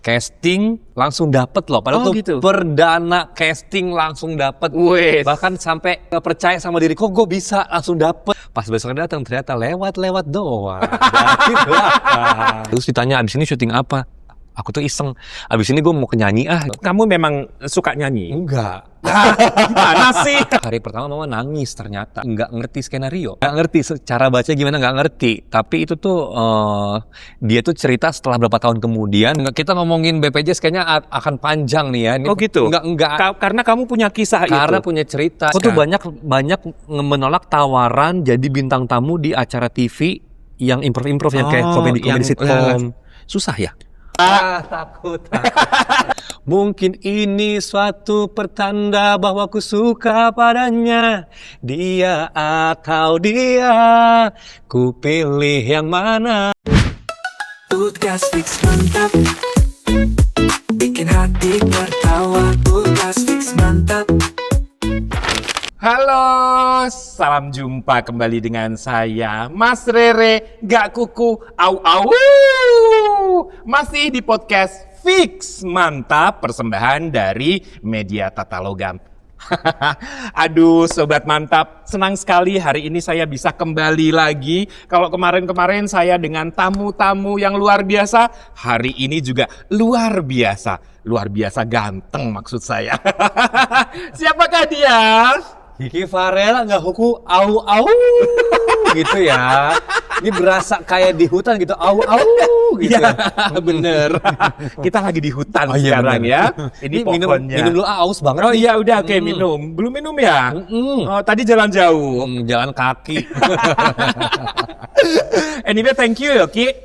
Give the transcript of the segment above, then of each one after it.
Casting langsung dapet loh, padahal tuh gitu. perdana casting langsung dapet. Wes. Bahkan sampai gak percaya sama diri, kok gue bisa langsung dapet. Pas besoknya datang ternyata lewat doang. Dari belakang. Terus ditanya abis ini syuting apa? Aku tuh iseng, abis ini gue mau ke nyanyi Kamu memang suka nyanyi? Enggak. Gimana sih? Hari pertama mama nangis ternyata. Nggak ngerti skenario. Nggak ngerti cara baca gimana, nggak ngerti. Tapi itu tuh, dia tuh cerita setelah berapa tahun kemudian. Kita ngomongin BPJS kayaknya akan panjang nih ya. Ini Oh gitu? Enggak. Karena kamu punya kisah Karena itu? punya cerita. Aku tuh banyak menolak tawaran jadi bintang tamu di acara TV yang improv yang kayak komedi sitcom. Susah ya? Takut. Mungkin ini suatu pertanda bahwa ku suka padanya. Dia atau dia, ku pilih yang mana. Podcast Fix mantap, bikin hati tertawa. Podcast Fix mantap. Halo, salam jumpa kembali dengan saya, Mas Rere, gak kuku, au. Masih di podcast Fix Mantap, persembahan dari Media Tata Logam. Aduh, Sobat Mantap, senang sekali hari ini saya bisa kembali lagi. Kalau kemarin-kemarin saya dengan tamu-tamu yang luar biasa, hari ini juga luar biasa ganteng maksud saya. Siapakah dia? Kiki Farel nggak huku au gitu ya. Ini berasa kayak di hutan gitu, au gitu. Ya, bener. Kita lagi di hutan sekarang ya. Ini pohonnya. Minum dulu, aus banget. Oh iya udah, oke, minum. Belum minum ya? Oh, tadi jalan jauh. Jalan kaki. Anyway, thank you ya Ki,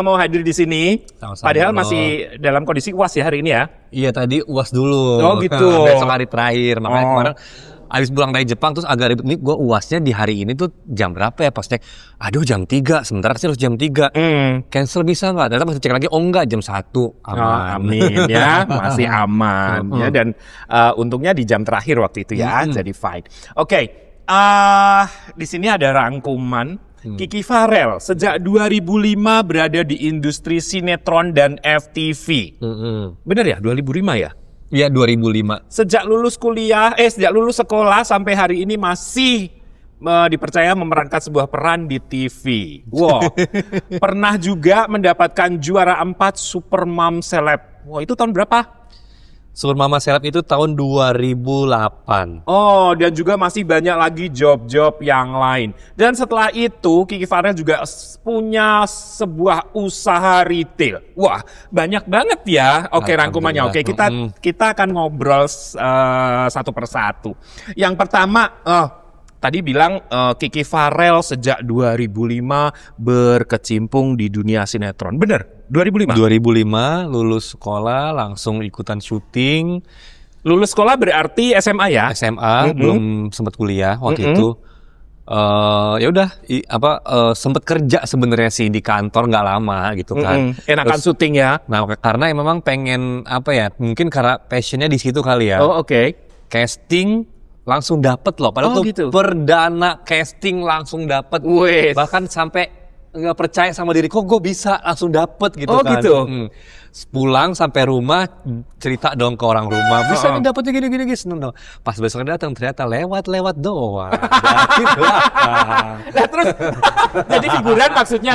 mau hadir di sini. Sama-sama. Padahal masih dalam kondisi UAS ya hari ini ya. Iya, tadi UAS dulu. Oh gitu. Besok hari terakhir, makanya kemarin abis pulang dari Jepang terus agak ribet nih, gue UASnya di hari ini tuh jam berapa ya, pas cek, aduh jam 3, sementara sih harus jam 3. Cancel bisa nggak? Ternyata pas cek lagi, oh enggak, jam 1. Aman. Oh, amin ya, masih aman ya, dan untungnya di jam terakhir waktu itu ya, jadi fine. Oke, di sini ada rangkuman Kiki Farel sejak 2005 berada di industri sinetron dan FTV. Bener ya, 2005 ya? Iya, 2005. Sejak lulus sekolah sampai hari ini masih dipercaya memerankan sebuah peran di TV. Wow. Pernah juga mendapatkan juara 4 Super Mom Celeb. Wah, itu tahun berapa? Super Mama Celeb itu tahun 2008. Oh, dan juga masih banyak lagi job-job yang lain. Dan setelah itu, Kiki Farel juga punya sebuah usaha retail. Wah, banyak banget ya. Oke, rangkumannya. Oke, kita akan ngobrol satu persatu. Yang pertama, tadi bilang Kiki Farel sejak 2005 berkecimpung di dunia sinetron. Bener? 2005 lulus sekolah langsung ikutan syuting. Lulus sekolah berarti SMA ya? SMA, belum sempat kuliah waktu itu. Ya udah, sempat kerja sebenarnya sih di kantor nggak lama gitu kan. Enakan syuting ya? Nah, karena memang pengen mungkin karena passionnya di situ kali ya. Oh, oke. Casting langsung dapet loh, padahal tuh gitu. perdana casting langsung dapet. Wes. Bahkan sampai nggak percaya sama diri, kok gue bisa langsung dapet gitu kan. Oh gitu. Pulang sampai rumah cerita dong ke orang rumah, bisa nih dapetnya gini seneng dong. Pas besoknya datang ternyata lewat doang. Dari belakang. Nah terus jadi figuran maksudnya?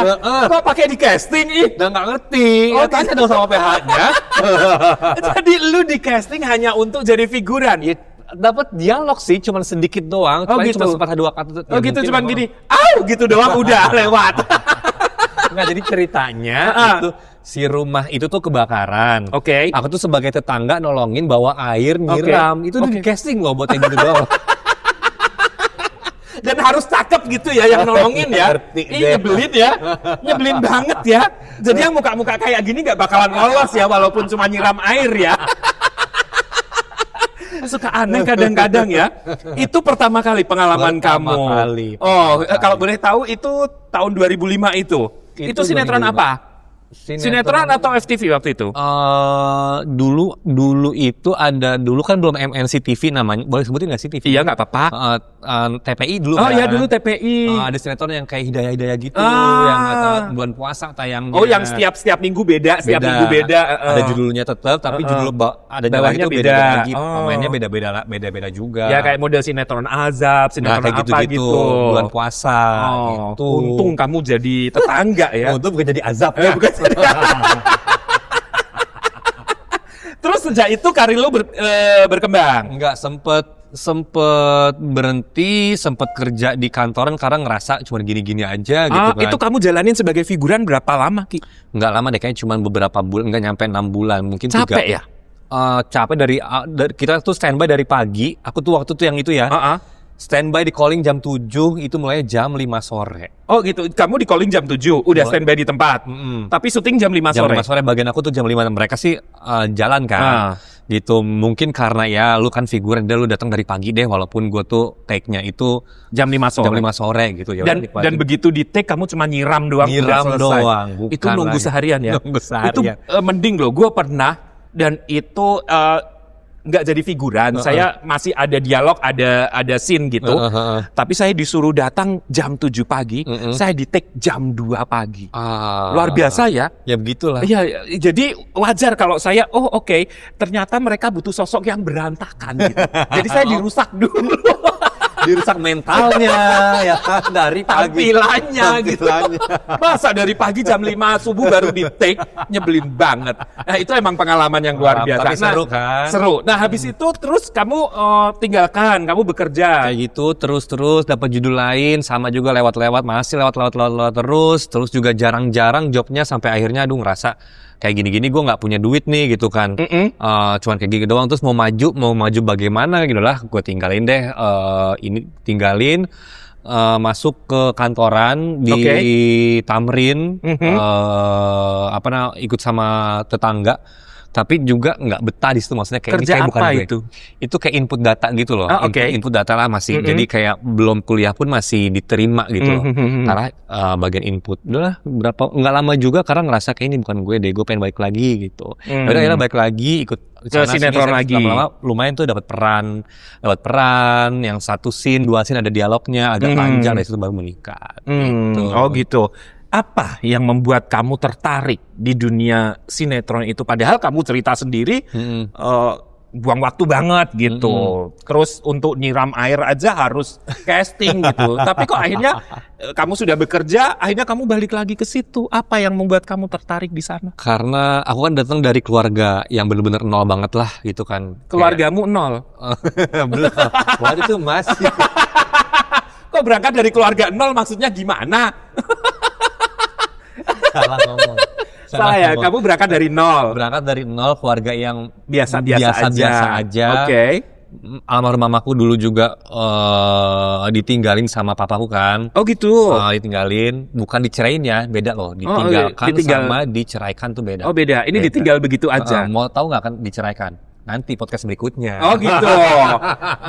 Kok pakai di casting ih? Udah nggak ngerti. Oh, Tanya dong sama PH-nya. Jadi lu di casting hanya untuk jadi figuran? Dapat dialog sih, cuman sedikit doang. Oh gitu. Cuma sepatah dua kata. Oh gitu, cuman gini, gitu doang udah lewat. Nggak, jadi ceritanya itu si rumah itu tuh kebakaran. Oke. Aku tuh sebagai tetangga nolongin bawa air nyiram. Itu di casting loh buat yang gitu doang. Dan harus cakep gitu ya yang nolongin ya. Nyebelin ya. Nyebelin banget ya. Jadi yang muka-muka kayak gini nggak bakalan lolos ya walaupun cuma nyiram air ya. Suka aneh kadang-kadang ya. Itu pertama kali pengalaman kamu. Kali. Kalau boleh tahu itu tahun 2005 itu. Itu sinetron 2005. apa? Sinetron atau FTV waktu itu? Dulu itu ada, dulu kan belum MNC TV namanya, boleh sebutin nggak sih TV? Iya, nggak apa-apa. TPI dulu. Oh kan? iya, dulu TPI. Ada sinetron yang kayak Hidayah gitu, yang bulan puasa tayangnya. Oh, yang setiap minggu beda, setiap minggu beda. Ada judulnya tetap, tapi judul ada bawahnya itu beda lagi. Pemainnya beda-beda juga. Ya kayak model sinetron azab, sinetron kayak apa gitu. Bulan puasa. Gitu. Untung kamu jadi tetangga ya. Untung bukan jadi azab ya. Bukan. Terus sejak itu karir lu berkembang? Enggak, sempet berhenti, sempet kerja di kantoran karena ngerasa cuma gini-gini aja gitu kan. Itu kamu jalanin sebagai figuran berapa lama, Ki? Enggak lama deh, kayaknya cuma beberapa bulan, enggak nyampe 6 bulan, mungkin 3. Capek ya? Capek dari kita tuh standby dari pagi. Aku tuh waktu tuh yang itu ya. Standby di calling jam 7, itu mulai jam 5 sore. Oh gitu, kamu di calling jam 7, udah standby di tempat. Tapi syuting jam 5 sore. Jam 5 sore, bagian aku tuh jam 5, mereka sih jalan kan. Gitu, mungkin karena ya lu kan figuran, lu datang dari pagi deh, walaupun gue tuh take-nya itu jam 5 sore. Jam 5 sore gitu ya. Dan begitu di take kamu cuma nyiram doang. Nyiram doang. Itu nunggu seharian ya. Nunggu seharian. Itu mending loh, gue pernah dan itu nggak jadi figuran, saya masih ada dialog, ada scene gitu. Tapi saya disuruh datang jam 7 pagi, saya di take jam 2 pagi. Luar biasa ya. Ya begitulah. Iya, jadi wajar kalau saya, oke, ternyata mereka butuh sosok yang berantakan gitu. Jadi saya dirusak dulu. Dirusak mentalnya ya kan, dari pagi. Tampilannya gitu. Masa dari pagi jam 5 subuh baru di take, nyebelin banget. Nah, itu emang pengalaman yang luar biasa. Tapi seru kan? Seru. Nah, habis itu terus kamu tinggalkan, kamu bekerja. Kayak gitu, terus dapat judul lain, sama juga lewat-lewat, masih lewat terus juga jarang-jarang jobnya, sampai akhirnya aduh ngerasa kayak gini-gini gue nggak punya duit nih gitu kan. Cuman kayak gini doang, terus mau maju bagaimana gitu lah, gue tinggalin deh, tinggalin, masuk ke kantoran di Tamrin, ikut sama tetangga. Tapi juga nggak betah di situ, maksudnya kayak kerja ini kayak apa bukan gue. Itu? Itu kayak input data gitu loh. Input data lah masih. Jadi kayak belum kuliah pun masih diterima gitu loh. Karena bagian input. Udah berapa, nggak lama juga karena ngerasa kayak ini bukan gue deh, gue pengen balik lagi gitu. Udah akhirnya balik lagi, ikut sinetron lagi. Lama-lama lumayan tuh dapat peran yang 1 scene, 2 scene ada dialognya agak panjang, dari situ baru menikah. Gitu. Oh gitu. Apa yang membuat kamu tertarik di dunia sinetron itu? Padahal kamu cerita sendiri, buang waktu banget gitu. Terus untuk nyiram air aja harus casting gitu. Tapi kok akhirnya kamu sudah bekerja, akhirnya kamu balik lagi ke situ. Apa yang membuat kamu tertarik di sana? Karena aku kan datang dari keluarga yang benar-benar nol banget lah gitu kan. Keluargamu nol? Belum. Waktu itu masih. Kok berangkat dari keluarga nol, maksudnya gimana? Salah ngomong. Salah ya, kamu berangkat dari nol. Berangkat dari nol, keluarga yang biasa aja. Oke. Almarhum mamaku dulu juga ditinggalin sama papaku kan. Oh gitu. Ditinggalin, bukan dicerain ya, beda loh. Ditinggalkan sama diceraikan tuh beda. Oh beda. Ini beda. Ditinggal begitu aja. Mau tahu nggak kan diceraikan? Nanti podcast berikutnya. Oh gitu.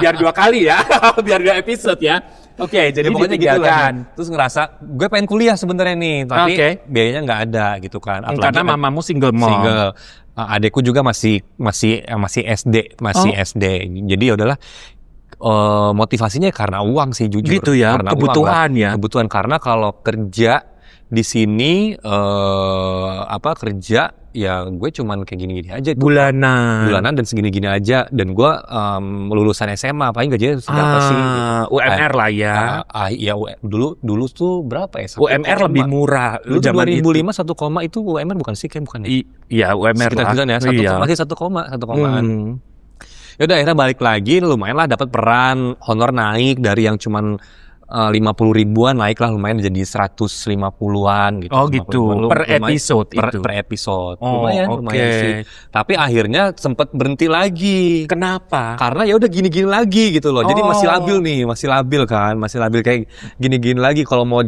Biar 2 kali ya. Biar 2 episode ya. Oke, jadi pokoknya ditinggalkan. Gitu. Terus ngerasa gue pengen kuliah sebenarnya nih, tapi biayanya nggak ada gitu kan. Apalagi karena mamamu single mom. Adekku juga masih SD, SD. Jadi ya udahlah, motivasinya karena uang sih jujur. Gitu ya, karena kebutuhan uang, ya. Kebutuhan, karena kalau kerja di sini kerja ya gue cuman kayak gini-gini aja tuh. Bulanan dan segini-gini aja, dan gue lulusan SMA, paling gajinya seberapa sih? UMR lah ya. Iya, dulu tuh berapa ya? UMR lebih murah. Dulu 2005 1 koma itu UMR bukan sih, kayak bukan ya? Iya, UMR lah. Ya, masih 1 komaan. Ya udah akhirnya balik lagi, lumayan lah dapat peran, honor naik dari yang cuman 50 ribuan naiklah lumayan jadi 150-an gitu. Oh gitu, per episode itu? Per episode. Lumayan sih. Tapi akhirnya sempat berhenti lagi. Kenapa? Karena ya udah gini-gini lagi gitu loh. Jadi masih labil kayak gini-gini lagi. Kalau mau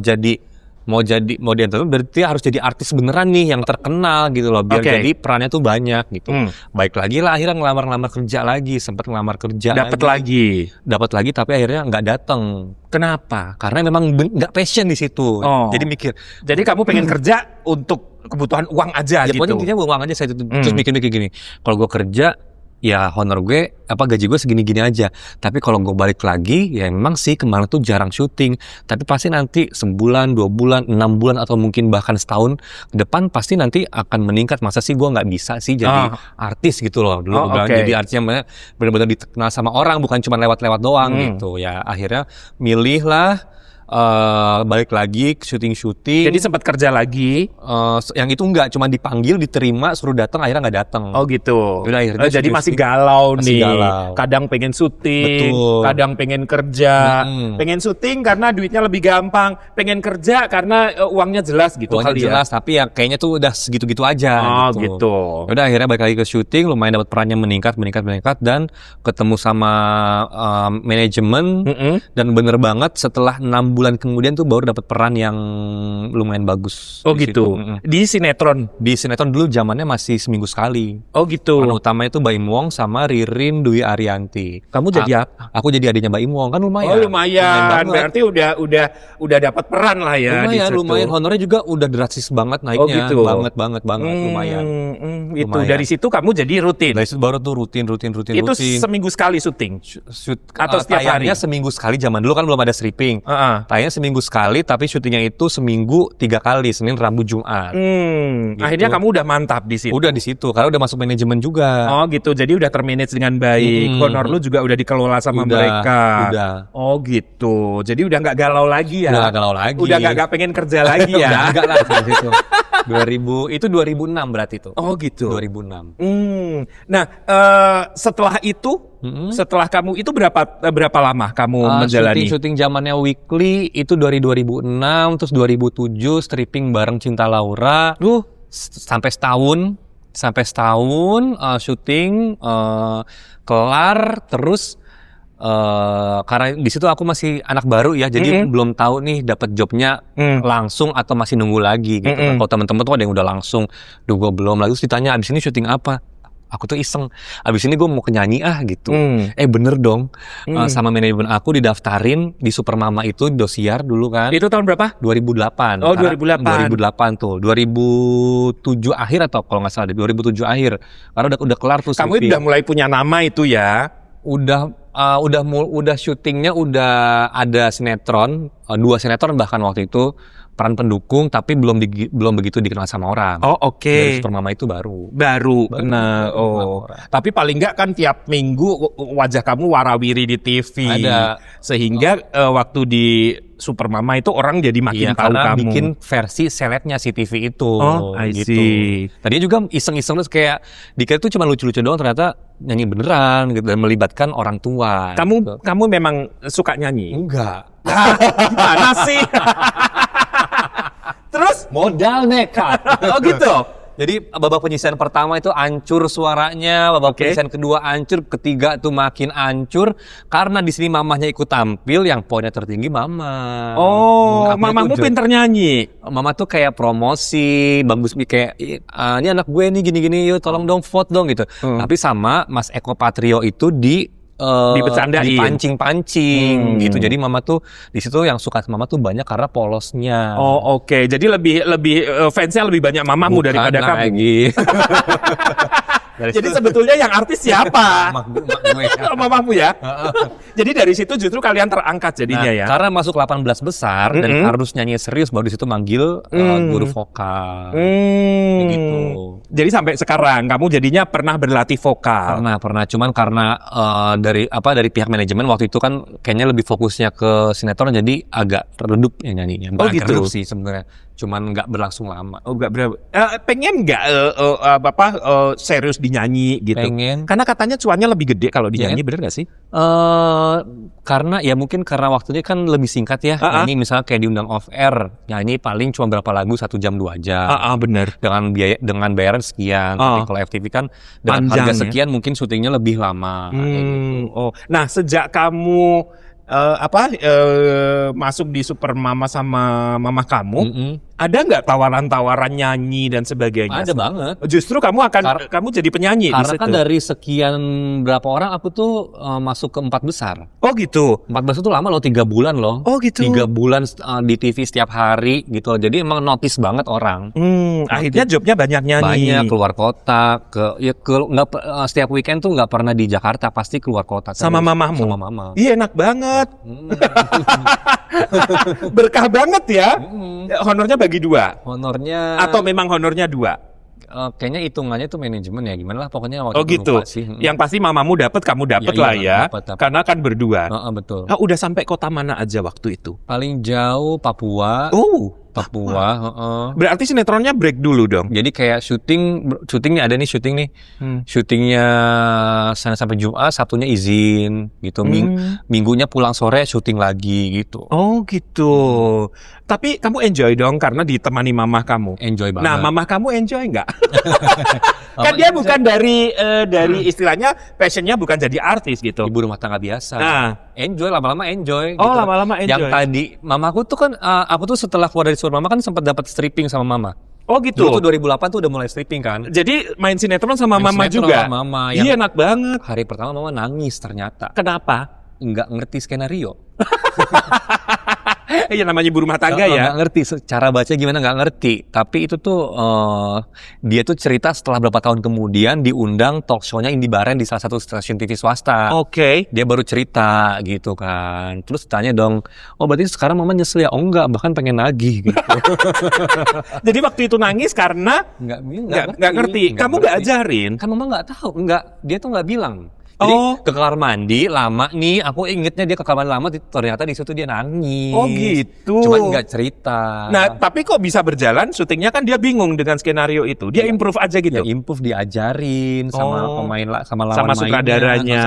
entertain berarti harus jadi artis beneran nih yang terkenal gitu loh, biar jadi perannya tuh banyak gitu. Baik lagi lah, akhirnya ngelamar kerja lagi, sempat ngelamar kerja dapat lagi tapi akhirnya nggak datang. Kenapa? Karena memang nggak passion di situ. Jadi mikir, jadi kamu pengen kerja untuk kebutuhan uang aja Ya gitu. pokoknya intinya uang aja saya itu. Terus mikir-mikir gini, kalau gue kerja ya honor gue gaji gue segini-gini aja. Tapi kalau gue balik lagi ya memang sih kemarin tuh jarang syuting. Tapi pasti nanti sebulan, 2 bulan, 6 bulan atau mungkin bahkan setahun ke depan pasti nanti akan meningkat. Masa sih gue nggak bisa sih jadi artis gitu loh. Dulu gue bilang jadi artis yang benar-benar dikenal sama orang, bukan cuma lewat-lewat doang gitu. Ya akhirnya milih lah. Balik lagi syuting-syuting. Jadi sempat kerja lagi. Yang itu enggak, cuma dipanggil, diterima, suruh datang, akhirnya nggak datang. Oh gitu. Udah, akhirnya jadi masih syuting. galau Masih nih. galau. Kadang pengen syuting, Betul. kadang pengen kerja. Pengen syuting karena duitnya lebih gampang, pengen kerja karena uangnya jelas gitu Uangnya kali jelas, tapi ya kayaknya tuh udah segitu-gitu aja. Oh gitu. Udah akhirnya balik lagi ke syuting, lumayan dapat perannya meningkat dan ketemu sama manajemen dan bener banget setelah 6 bulan kemudian tuh baru dapat peran yang lumayan bagus. Oh di gitu. situ. Di sinetron. Di sinetron dulu zamannya masih seminggu sekali. Oh gitu. Peran utamanya itu Baim Wong sama Ririn Dwi Arianti. Kamu jadi apa? Aku jadi adiknya Baim Wong, kan lumayan. Oh lumayan. banget. Berarti udah dapat peran lah ya di situ. Lumayan. Honornya juga udah drastis banget naiknya. Oh gitu. Banget, lumayan. Itu Lumayan. dari situ kamu jadi rutin. Dari situ baru tuh rutin. Itu seminggu sekali syuting. Atau setiap hari? Tayangnya seminggu sekali, zaman dulu kan belum ada stripping. Tayangnya seminggu sekali, tapi syutingnya itu seminggu 3 kali, Senin, Rabu, Jumat. Gitu. Akhirnya kamu udah mantap di situ. Udah di situ, karena udah masuk manajemen juga. Oh gitu, jadi udah termanage dengan baik. Honor lu juga udah dikelola sama mereka. Udah. Oh gitu, jadi udah nggak galau lagi ya? Udah nggak galau lagi. Udah nggak pengen kerja lagi ya? Udah enggak lah di situ. 2006 berarti itu. Oh gitu. 2006. Nah, setelah itu, setelah kamu itu berapa lama kamu menjalani? Syuting zamannya Weekly itu dari 2006, terus 2007 stripping bareng Cinta Laura. Sampai setahun syuting kelar terus. Karena di situ aku masih anak baru ya, jadi belum tahu nih dapat jobnya langsung atau masih nunggu lagi gitu. Kalau teman-teman tuh ada yang udah langsung, gue belum. Lalu ditanya abis ini syuting apa? Aku tuh iseng, abis ini gue mau ke nyanyi gitu. Bener dong, sama manajemen aku didaftarin di Supermama itu, Indosiar dulu kan. Itu tahun berapa? 2008. Oh 2008. 2008 tuh, 2007 akhir atau kalau nggak salah 2007 akhir. Karena udah kelar tuh. Kamu udah mulai punya nama itu ya? Udah syutingnya udah ada sinetron, 2 sinetron bahkan waktu itu, peran pendukung, tapi belum begitu dikenal sama orang. Oh oke. Dari Supermama itu baru. Nah, tapi paling nggak kan tiap minggu wajah kamu warawiri di TV. Ada. Sehingga waktu di Supermama itu orang jadi makin tahu karena kamu. bikin versi seletnya si TV itu. Oh, I see. Tadinya juga iseng-iseng terus kayak dikira tuh cuma lucu-lucu doang, ternyata nyanyi beneran gitu, dan melibatkan orang tua. Kamu memang suka nyanyi? Enggak. Gimana sih? Terus Modal nekat. oh gitu. Jadi babak penyisian pertama itu hancur suaranya, babak penyisian kedua hancur, ketiga tuh makin hancur karena di sini mamahnya ikut tampil, yang poinnya tertinggi mama. Oh, mamamu pinter nyanyi. Mama tuh kayak promosi, bagus kayak ini anak gue nih gini-gini, yuk tolong dong vote dong gitu. Tapi sama Mas Eko Patrio itu dibecandain, dipancing-pancing gitu. Jadi mama tuh di situ yang suka sama mama tuh banyak karena polosnya. Oh oke. Jadi lebih fansnya lebih banyak mamamu daripada kamu. Lagi. Jadi sebetulnya yang artis siapa? Mamamu ya. Jadi dari situ justru kalian terangkat jadinya ya. Karena masuk 18 besar dan harus nyanyi serius, baru di situ manggil guru vokal. Gitu. Jadi sampai sekarang kamu jadinya pernah berlatih vokal. Pernah. Cuman karena dari pihak manajemen waktu itu kan kayaknya lebih fokusnya ke sinetron, jadi agak redup ya nyanyinya. Oh gitu. Redup sih sebenarnya. Cuman nggak berlangsung lama. Oh nggak berapa. Pengen nggak serius dinyanyi gitu? Pengen. Karena katanya cuannya lebih gede kalau dinyanyi, bener nggak sih? Karena ya mungkin karena waktunya kan lebih singkat ya. Ini misalnya kayak diundang off air, nyanyi paling cuma berapa lagu, 1 jam 2 jam. Bener. Dengan bayaran sekian. Tapi kalau FTV kan dengan panjang, harga sekian mungkin syutingnya lebih lama. Gitu. Oh, nah sejak kamu masuk di Supermama sama mama kamu, Ada nggak tawaran-tawaran nyanyi dan sebagainya? Ada banget. Justru kamu kamu jadi penyanyi di Karena situ. kan dari sekian berapa orang aku tuh masuk ke 4 besar. Oh gitu. 4 besar tuh lama loh, 3 bulan loh. Oh gitu. 3 bulan di TV setiap hari gitu. Jadi emang notice banget orang. Akhirnya jobnya banyak nyanyi. Banyak keluar kota, setiap weekend tuh nggak pernah di Jakarta, pasti keluar kota. Sama terus. mamahmu? Sama mama. Iya enak banget. Berkah banget ya. Honornya bagi 2. Honornya Atau memang honornya 2? kayaknya hitungannya tuh manajemen ya gimana lah pokoknya waktu Oh itu gitu. lupa sih. Yang pasti mamamu dapat, kamu dapat Ya, lah iya, ya. dapet. Karena kan berdua. Betul. Udah sampai kota mana aja waktu itu? Paling jauh Papua. Oh, Papua. berarti sinetronnya break dulu dong. Jadi kayak syuting nih ada nih syuting nih. Syutingnya Senin sampai Jumat, Sabtunya izin gitu. Minggunya pulang sore syuting lagi gitu. Oh gitu. Tapi kamu enjoy dong karena ditemani mamah kamu. Enjoy banget. Nah, mamah kamu enjoy nggak? Kan dia bukan dari istilahnya passionnya bukan jadi artis gitu. Ibu rumah tangga biasa. Nah. Enjoy, lama-lama enjoy. Oh, gitu. lama-lama enjoy. Yang tadi mamaku tuh kan, aku tuh setelah keluar dari Suara Mama kan sempat dapat stripping sama mama. Oh gitu. Dulu tuh 2008 tuh udah mulai stripping kan. Jadi main sinetron sama Main mama sinetron juga. sama mama. Iya enak banget. Hari pertama mama nangis ternyata. Kenapa? Nggak ngerti skenario. Iya namanya ibu rumah tangga ya. Nggak ngerti, cara baca gimana nggak ngerti. Tapi itu tuh dia tuh cerita setelah berapa tahun kemudian diundang talk show-nya Indy Barens di salah satu stasiun TV swasta. Oke. Dia baru cerita gitu kan. Terus tanya dong, oh berarti sekarang mama nyesel ya? Oh enggak, bahkan pengen nagih gitu. Jadi waktu itu nangis karena nggak ngerti. Kamu nggak ajarin? Kan mama nggak tahu, dia tuh nggak bilang. Jadi ke kamar mandi lama nih, aku ingetnya dia ke kamar lama, ternyata di situ dia nangis. Oh gitu. Cuman nggak cerita. Nah tapi kok bisa berjalan? Syutingnya kan dia bingung dengan skenario itu. Dia improve aja gitu. Ya improve diajarin sama pemain sama lawan sama sutradaranya.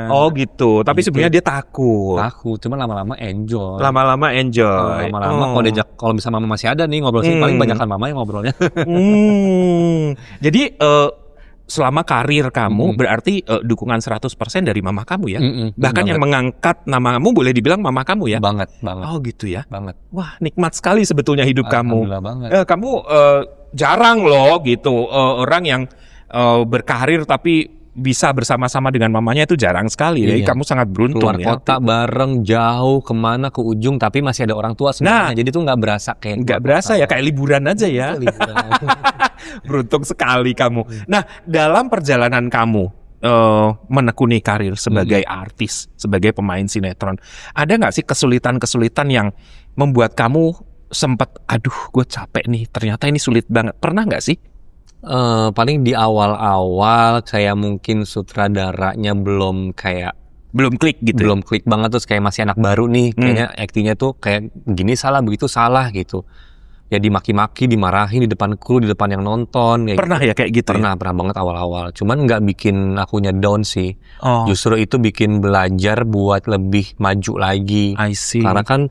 Oh gitu. Tapi Gitu. sebenarnya dia takut. Takut, cuman lama-lama enjoy. Lama-lama enjoy. Lama-lama kalau bisa mama masih ada nih ngobrol sini paling banyakan mama yang ngobrolnya. Jadi selama karir kamu berarti dukungan 100% dari mama kamu ya. Bahkan yang mengangkat namamu boleh dibilang mama kamu ya. Banget. Oh gitu ya. Banget. Wah, nikmat sekali sebetulnya hidup kamu. Alhamdulillah banget. Kamu jarang loh gitu orang yang berkarir tapi bisa bersama-sama dengan mamanya itu jarang sekali. Jadi kamu sangat beruntung keluar ya. kota bareng jauh kemana ke ujung tapi masih ada orang tua sebenarnya. Jadi tuh nggak berasa kayak nggak berasa ya kayak liburan aja ya. Beruntung sekali kamu. Nah, dalam perjalanan kamu menekuni karir sebagai artis, sebagai pemain sinetron, ada nggak sih kesulitan-kesulitan yang membuat kamu sempat, aduh, gue capek nih. Ternyata ini sulit banget. Pernah nggak sih? Paling di awal-awal kayak mungkin sutradaranya belum klik gitu. Belum klik banget, terus kayak masih anak baru nih, kayaknya aktingnya tuh kayak gini salah, begitu salah gitu. Ya dimaki-maki, dimarahin di depan kru, di depan yang nonton. Pernah ya kayak gitu? Pernah banget awal-awal. Cuman nggak bikin akunya down sih. Justru itu bikin belajar buat lebih maju lagi. I see. Karena kan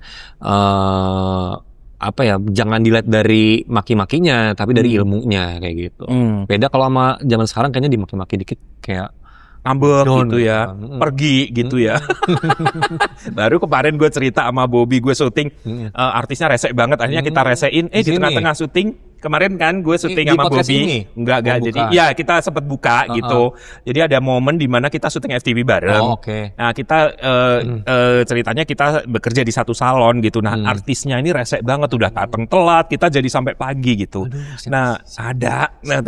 jangan dilihat dari maki-makinya, tapi dari ilmunya kayak gitu. Beda kalau sama zaman sekarang kayaknya dimaki-maki dikit kayak ngambek gitu ya, pergi gitu ya. Baru kemarin gue cerita sama Bobby, gue syuting, artisnya resek banget, akhirnya kita resein, di tengah-tengah syuting, kemarin kan gue syuting sama Bobby, enggak, jadi ya kita sempat buka gitu, jadi ada momen di mana kita syuting FTV bareng. Nah kita ceritanya kita bekerja di satu salon gitu, nah artisnya ini resek banget, udah datang telat, kita jadi sampai pagi gitu. Nah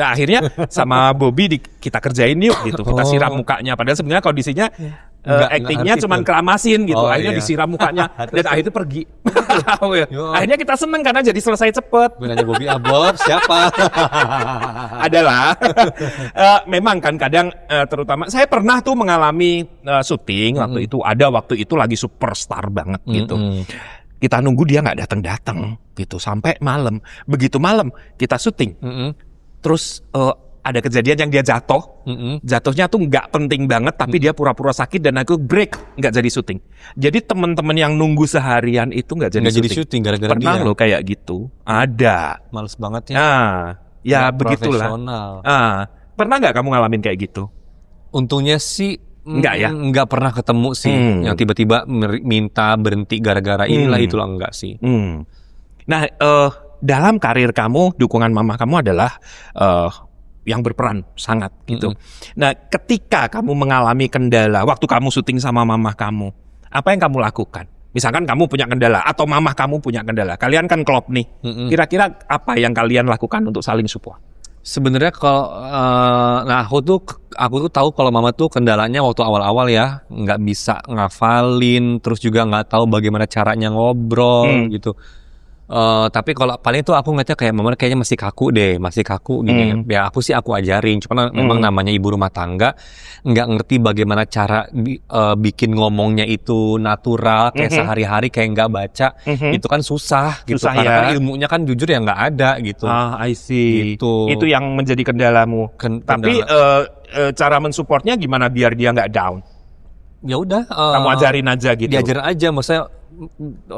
akhirnya sama Bobby kita kerjain yuk gitu, kita siram mukanya, padahal sebenarnya kondisinya aktingnya cuma keramasin gitu, akhirnya disiram mukanya dan akhirnya pergi. Akhirnya kita seneng karena jadi selesai cepet. Gue nanya Bobby, Bob siapa? Adalah memang kan kadang terutama saya pernah tuh mengalami syuting waktu itu lagi superstar banget gitu. Kita nunggu dia nggak datang gitu sampai malam. Begitu malam kita syuting, terus ada kejadian yang dia jatuhnya tuh nggak penting banget, tapi dia pura-pura sakit dan aku break, nggak jadi syuting. Jadi teman-teman yang nunggu seharian itu nggak jadi syuting gara-gara pernah dia. Loh kayak gitu, ada. Males banget ya. Ya begitulah. Pernah nggak kamu ngalamin kayak gitu? Untungnya sih enggak ya, nggak pernah ketemu sih yang tiba-tiba minta berhenti gara-gara inilah itulah, enggak sih. Nah dalam karir kamu, dukungan mama kamu adalah yang berperan sangat gitu. Nah, ketika kamu mengalami kendala waktu kamu syuting sama mama kamu, apa yang kamu lakukan? Misalkan kamu punya kendala atau mamah kamu punya kendala, kalian kan klop nih. Kira-kira apa yang kalian lakukan untuk saling support? Sebenarnya kalau nah aku tuh tahu kalau mama tuh kendalanya waktu awal-awal ya nggak bisa ngafalin, terus juga nggak tahu bagaimana caranya ngobrol gitu. Tapi kalau paling itu aku ngeliatnya kayak mama kayaknya masih kaku gini. Ya aku ajarin, cuman memang namanya ibu rumah tangga nggak ngerti bagaimana cara bikin ngomongnya itu natural kayak sehari-hari kayak nggak baca, itu kan susah gitu. Susah Karena ya. kan ilmunya kan jujur ya nggak ada gitu. I see. Gitu. Itu yang menjadi kendalamu. Tapi cara mensupportnya gimana biar dia nggak down? Ya udah. Kamu ajarin aja gitu. Diajarin aja, maksudnya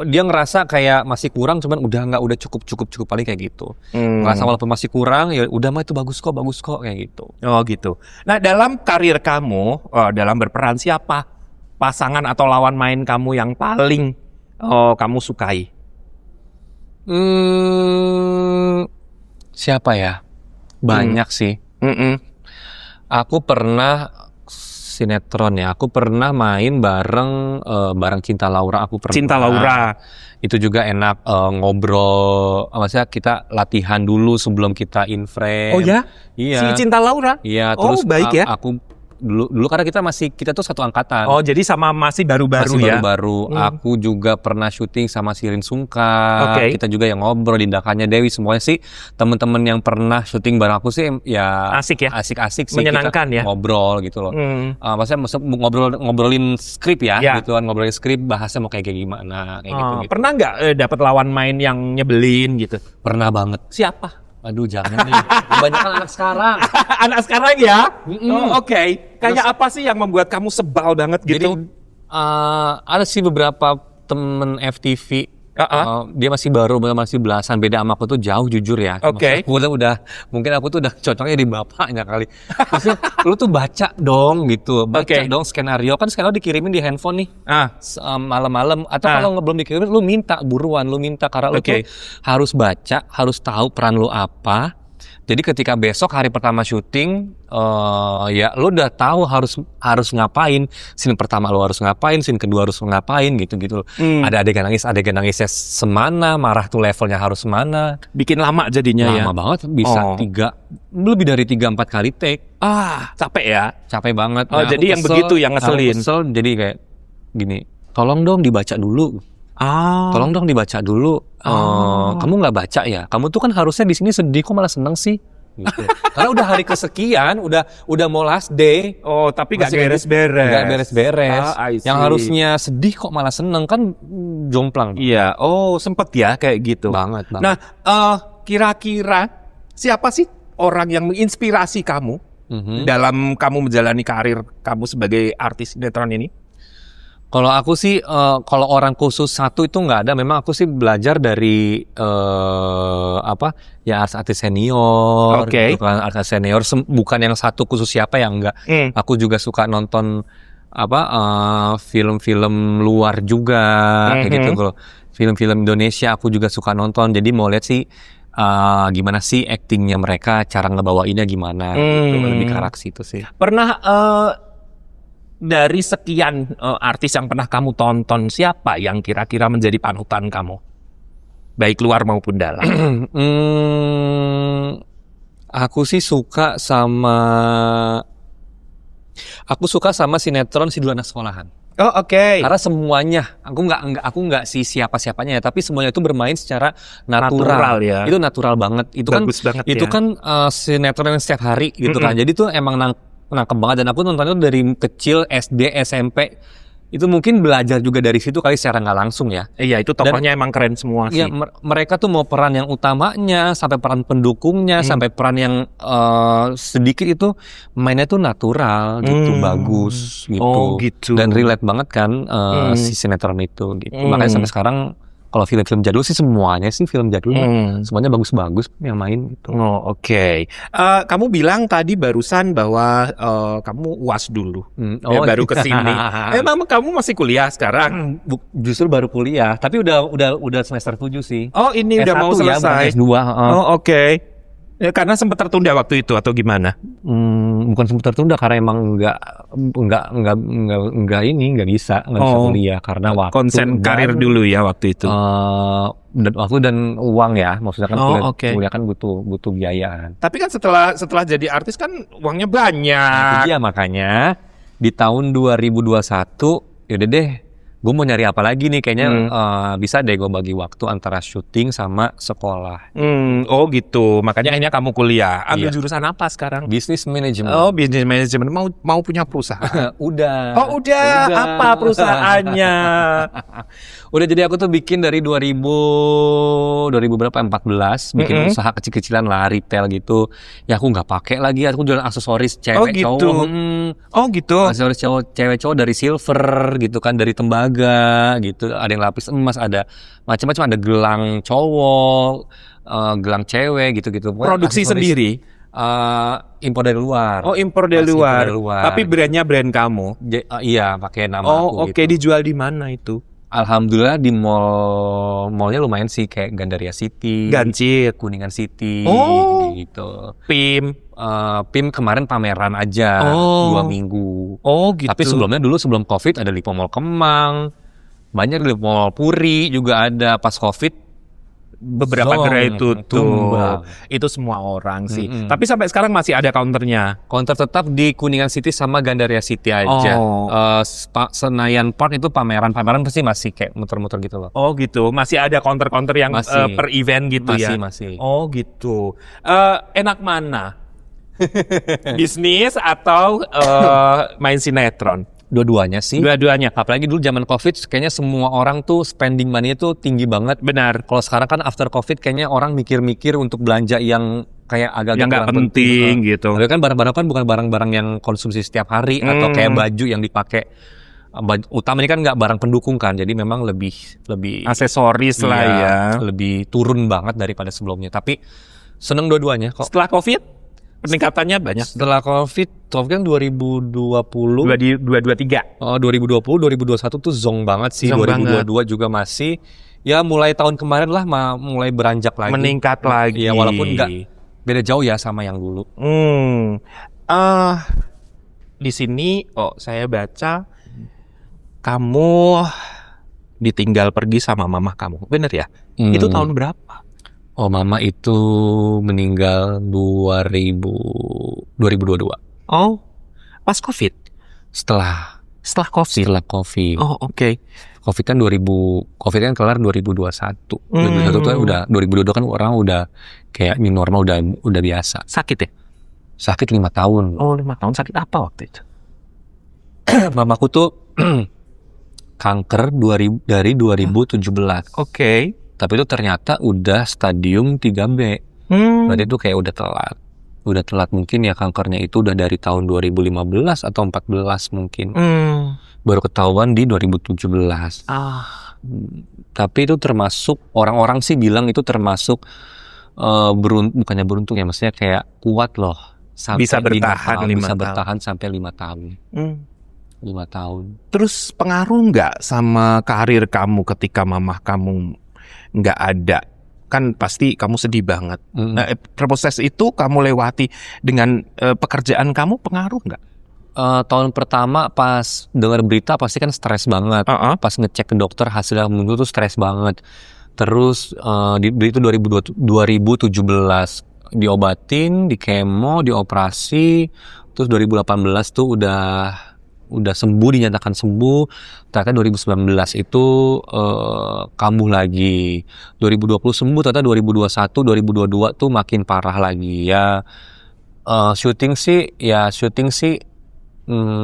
dia ngerasa kayak masih kurang, cuman udah cukup paling kayak gitu. Ngerasa walaupun masih kurang, ya udah mah itu bagus kok kayak gitu. Oh gitu. Nah dalam karir kamu, dalam berperan siapa pasangan atau lawan main kamu yang paling kamu sukai? Siapa ya? Banyak sih. Aku pernah sinetron ya. Aku pernah main bareng Cinta Laura. Cinta Laura. Itu juga enak ngobrol. Maksudnya kita latihan dulu sebelum kita in frame. Oh ya? Iya. Si Cinta Laura? Iya. Oh Terus baik ya. Aku dulu karena kita tuh satu angkatan. Oh jadi sama masih baru-baru ya? Baru-baru. Aku juga pernah syuting sama Sirin Sungkar. Oke. Kita juga yang ngobrol di Dakannya Dewi. Semuanya sih teman-teman yang pernah syuting bareng aku sih ya asik ya? Asik-asik sih. Menyenangkan kita ya? Ngobrol gitu loh. Maksudnya ngobrolin skrip ya, gitu kan, ngobrolin skrip, bahasnya mau kayak gimana kayak gitu. Pernah nggak dapat lawan main yang nyebelin gitu? Pernah banget. Siapa? Aduh jangan nih. Kebanyakan anak sekarang. Anak sekarang ya? Oh, oke. Kayak apa sih yang membuat kamu sebal banget gitu? Jadi ada sih beberapa temen FTV. Dia masih baru, masih belasan, beda sama aku tuh jauh jujur ya. Oke. Mungkin aku tuh udah cocoknya di bapaknya kali. Maksudnya, lu tuh baca dong gitu, baca dong skenario, kan skenario dikirimin di handphone nih. Malam-malam atau kalau belum dikirimin lu minta buruan, karena lu tuh harus baca, harus tahu peran lu apa. Jadi ketika besok hari pertama syuting, ya lu udah tahu harus ngapain. Scene pertama lu harus ngapain, scene kedua harus ngapain gitu. Ada adegan nangisnya semana, marah tuh levelnya harus semana. Bikin lama jadinya ya? Lama banget, bisa lebih dari 3-4 kali take. Capek ya? Capek banget. Oh, jadi yang begitu yang ngeselin? Kesel, jadi kayak gini, tolong dong dibaca dulu. Tolong dong dibaca dulu. Kamu nggak baca ya? Kamu tuh kan harusnya di sini sedih, kok malah seneng sih? Gitu. Karena udah hari kesekian, udah mau last day. Oh, tapi nggak beres-beres. Nggak beres-beres. Yang see. harusnya sedih kok malah seneng, kan jomplang. Iya. Oh, sempet ya kayak gitu. Banget. Nah, kira-kira siapa sih orang yang menginspirasi kamu dalam kamu menjalani karir kamu sebagai artis sinetron ini? Kalau aku sih, kalau orang khusus satu itu nggak ada. Memang aku sih belajar dari artis senior, gitu kan, artis senior. Bukan yang satu khusus siapa yang enggak. Aku juga suka nonton film-film luar juga, kayak gitu. Kalau film-film Indonesia aku juga suka nonton. Jadi mau lihat sih gimana sih actingnya mereka, cara ngebawainnya gimana. Gitu. Lebih ke arah situ sih. Pernah dari sekian artis yang pernah kamu tonton, siapa yang kira-kira menjadi panutan kamu? Baik luar maupun dalam. Aku sih suka sama sinetron Si Dulu Anak Sekolahan. Oh, oke. Karena semuanya, aku nggak si siapa-siapanya ya, tapi semuanya itu bermain secara natural ya. Itu natural banget. Itu bagus kan, banget itu ya. kan sinetron yang setiap hari gitu kan. Jadi tuh emang nangkep banget, dan aku nontonnya dari kecil, SD, SMP. Itu mungkin belajar juga dari situ kali secara nggak langsung ya. Iya, itu tokohnya emang keren semua sih. Iya, mereka tuh mau peran yang utamanya, sampai peran pendukungnya, sampai peran yang sedikit itu mainnya tuh natural gitu, bagus gitu. Oh, gitu. Dan relate banget kan si sinetron itu gitu. Makanya sampai sekarang Kalau film-film jadul sih semuanya sih film jadul, semuanya bagus-bagus yang main gitu. Oh, oke. Kamu bilang tadi barusan bahwa kamu UAS dulu, baru ke sini. Emang kamu masih kuliah sekarang? Justru baru kuliah, tapi udah semester 7 sih. Oh, ini udah mau S1 ya, selesai. bukan S2. Oh, oke. Ya, karena sempat tertunda waktu itu atau gimana? Bukan sempat tertunda karena emang nggak bisa kuliah karena waktu konsen karir dulu ya waktu itu. Dan waktu dan uang ya, maksudnya kan kuliah kan butuh biaya. Tapi kan setelah jadi artis kan uangnya banyak. Iya, makanya di tahun 2021 yaudah deh, gue mau nyari apa lagi nih, kayaknya bisa deh gue bagi waktu antara syuting sama sekolah. Oh gitu, makanya akhirnya kamu kuliah. Ambil jurusan apa sekarang? Bisnis manajemen. Oh, bisnis manajemen. Mau punya perusahaan? Udah. Oh udah. Apa perusahaannya? Udah, jadi aku tuh bikin dari 2014 bikin usaha kecil-kecilan lah, retail gitu. Ya aku nggak pakai lagi, aku jualan aksesoris cewek cowok. Oh gitu. Aksesoris cewek cowok dari silver gitu kan, dari tembaga gitu. Ada yang lapis emas, ada macam-macam, ada gelang cowok, gelang cewek gitu-gitu. Produksi sendiri? Impor dari luar. Oh, impor dari luar. Tapi brandnya brand kamu? Iya, pakai nama Oh aku. oke, dijual di mana itu? Alhamdulillah di mallnya lumayan sih, kayak Gandaria City, Gancit, Kuningan City, gitu. PIM kemarin pameran aja 2 minggu. Oh gitu. Tapi sebelum COVID ada Lipo Mall Kemang, banyak di Lipo Mall Puri juga ada. Pas COVID beberapa gerai tutup. Itu semua orang sih. Tapi sampai sekarang masih ada counternya. Counter tetap di Kuningan City sama Gandaria City aja. Senayan Park itu pameran pasti masih kayak muter-muter gitu loh. Oh gitu. Masih ada counter-counter yang per event gitu ya. Masih. Oh gitu. Enak mana? Bisnis atau main sinetron? Dua-duanya sih. Dua-duanya. Apalagi dulu zaman COVID, kayaknya semua orang tuh spending money itu tinggi banget. Benar. Kalau sekarang kan after COVID, kayaknya orang mikir-mikir untuk belanja yang kayak agak yang nggak penting gitu. Tapi kan barang-barang kan bukan barang-barang yang konsumsi setiap hari atau kayak baju yang dipakai. Utamanya kan nggak barang pendukung kan, jadi memang lebih aksesoris lah ya. Lebih turun banget daripada sebelumnya. Tapi seneng dua-duanya kok. Setelah COVID? Peningkatannya banyak. Setelah COVID kan 2020. 2023. Oh, 2020, 2021 tuh zong banget sih. 2022 juga masih. Ya mulai tahun kemarin lah mulai beranjak lagi. Meningkat lagi. Ya walaupun nggak beda jauh ya sama yang dulu. Di sini saya baca kamu ditinggal pergi sama mama kamu. Bener ya? Itu tahun berapa? Oh, mama itu meninggal 2022. Oh, pas COVID? Setelah COVID. Oh, oke. COVID kan kelar 2021. 2021 tuh udah, 2022 kan orang udah kayak new normal, udah biasa. Sakit ya? Sakit 5 tahun. Oh, 5 tahun. Sakit apa waktu itu? Mamaku tuh kanker dari 2017. Oke. Tapi itu ternyata udah stadium 3B. Berarti itu kayak udah telat mungkin ya, kankernya itu udah dari tahun 2015 atau 14 mungkin. Baru ketahuan di 2017. Tapi itu termasuk, orang-orang sih bilang itu termasuk bukannya beruntung ya, maksudnya kayak kuat loh. Bisa bertahan 5 sampai 5 tahun. 5 tahun. Terus pengaruh nggak sama karir kamu ketika mamah kamu nggak ada? Kan pasti kamu sedih banget. Nah, proses itu kamu lewati dengan pekerjaan kamu, pengaruh nggak? Tahun pertama pas dengar berita pasti kan stres banget. Pas ngecek ke dokter hasilnya menurut tuh stres banget. Terus itu 2017 diobatin, di kemo, dioperasi. Terus 2018 tuh udah sembuh, dinyatakan sembuh. Ternyata 2019 itu kambuh lagi. 2020 sembuh, ternyata 2021, 2022 tuh makin parah lagi ya. Syuting sih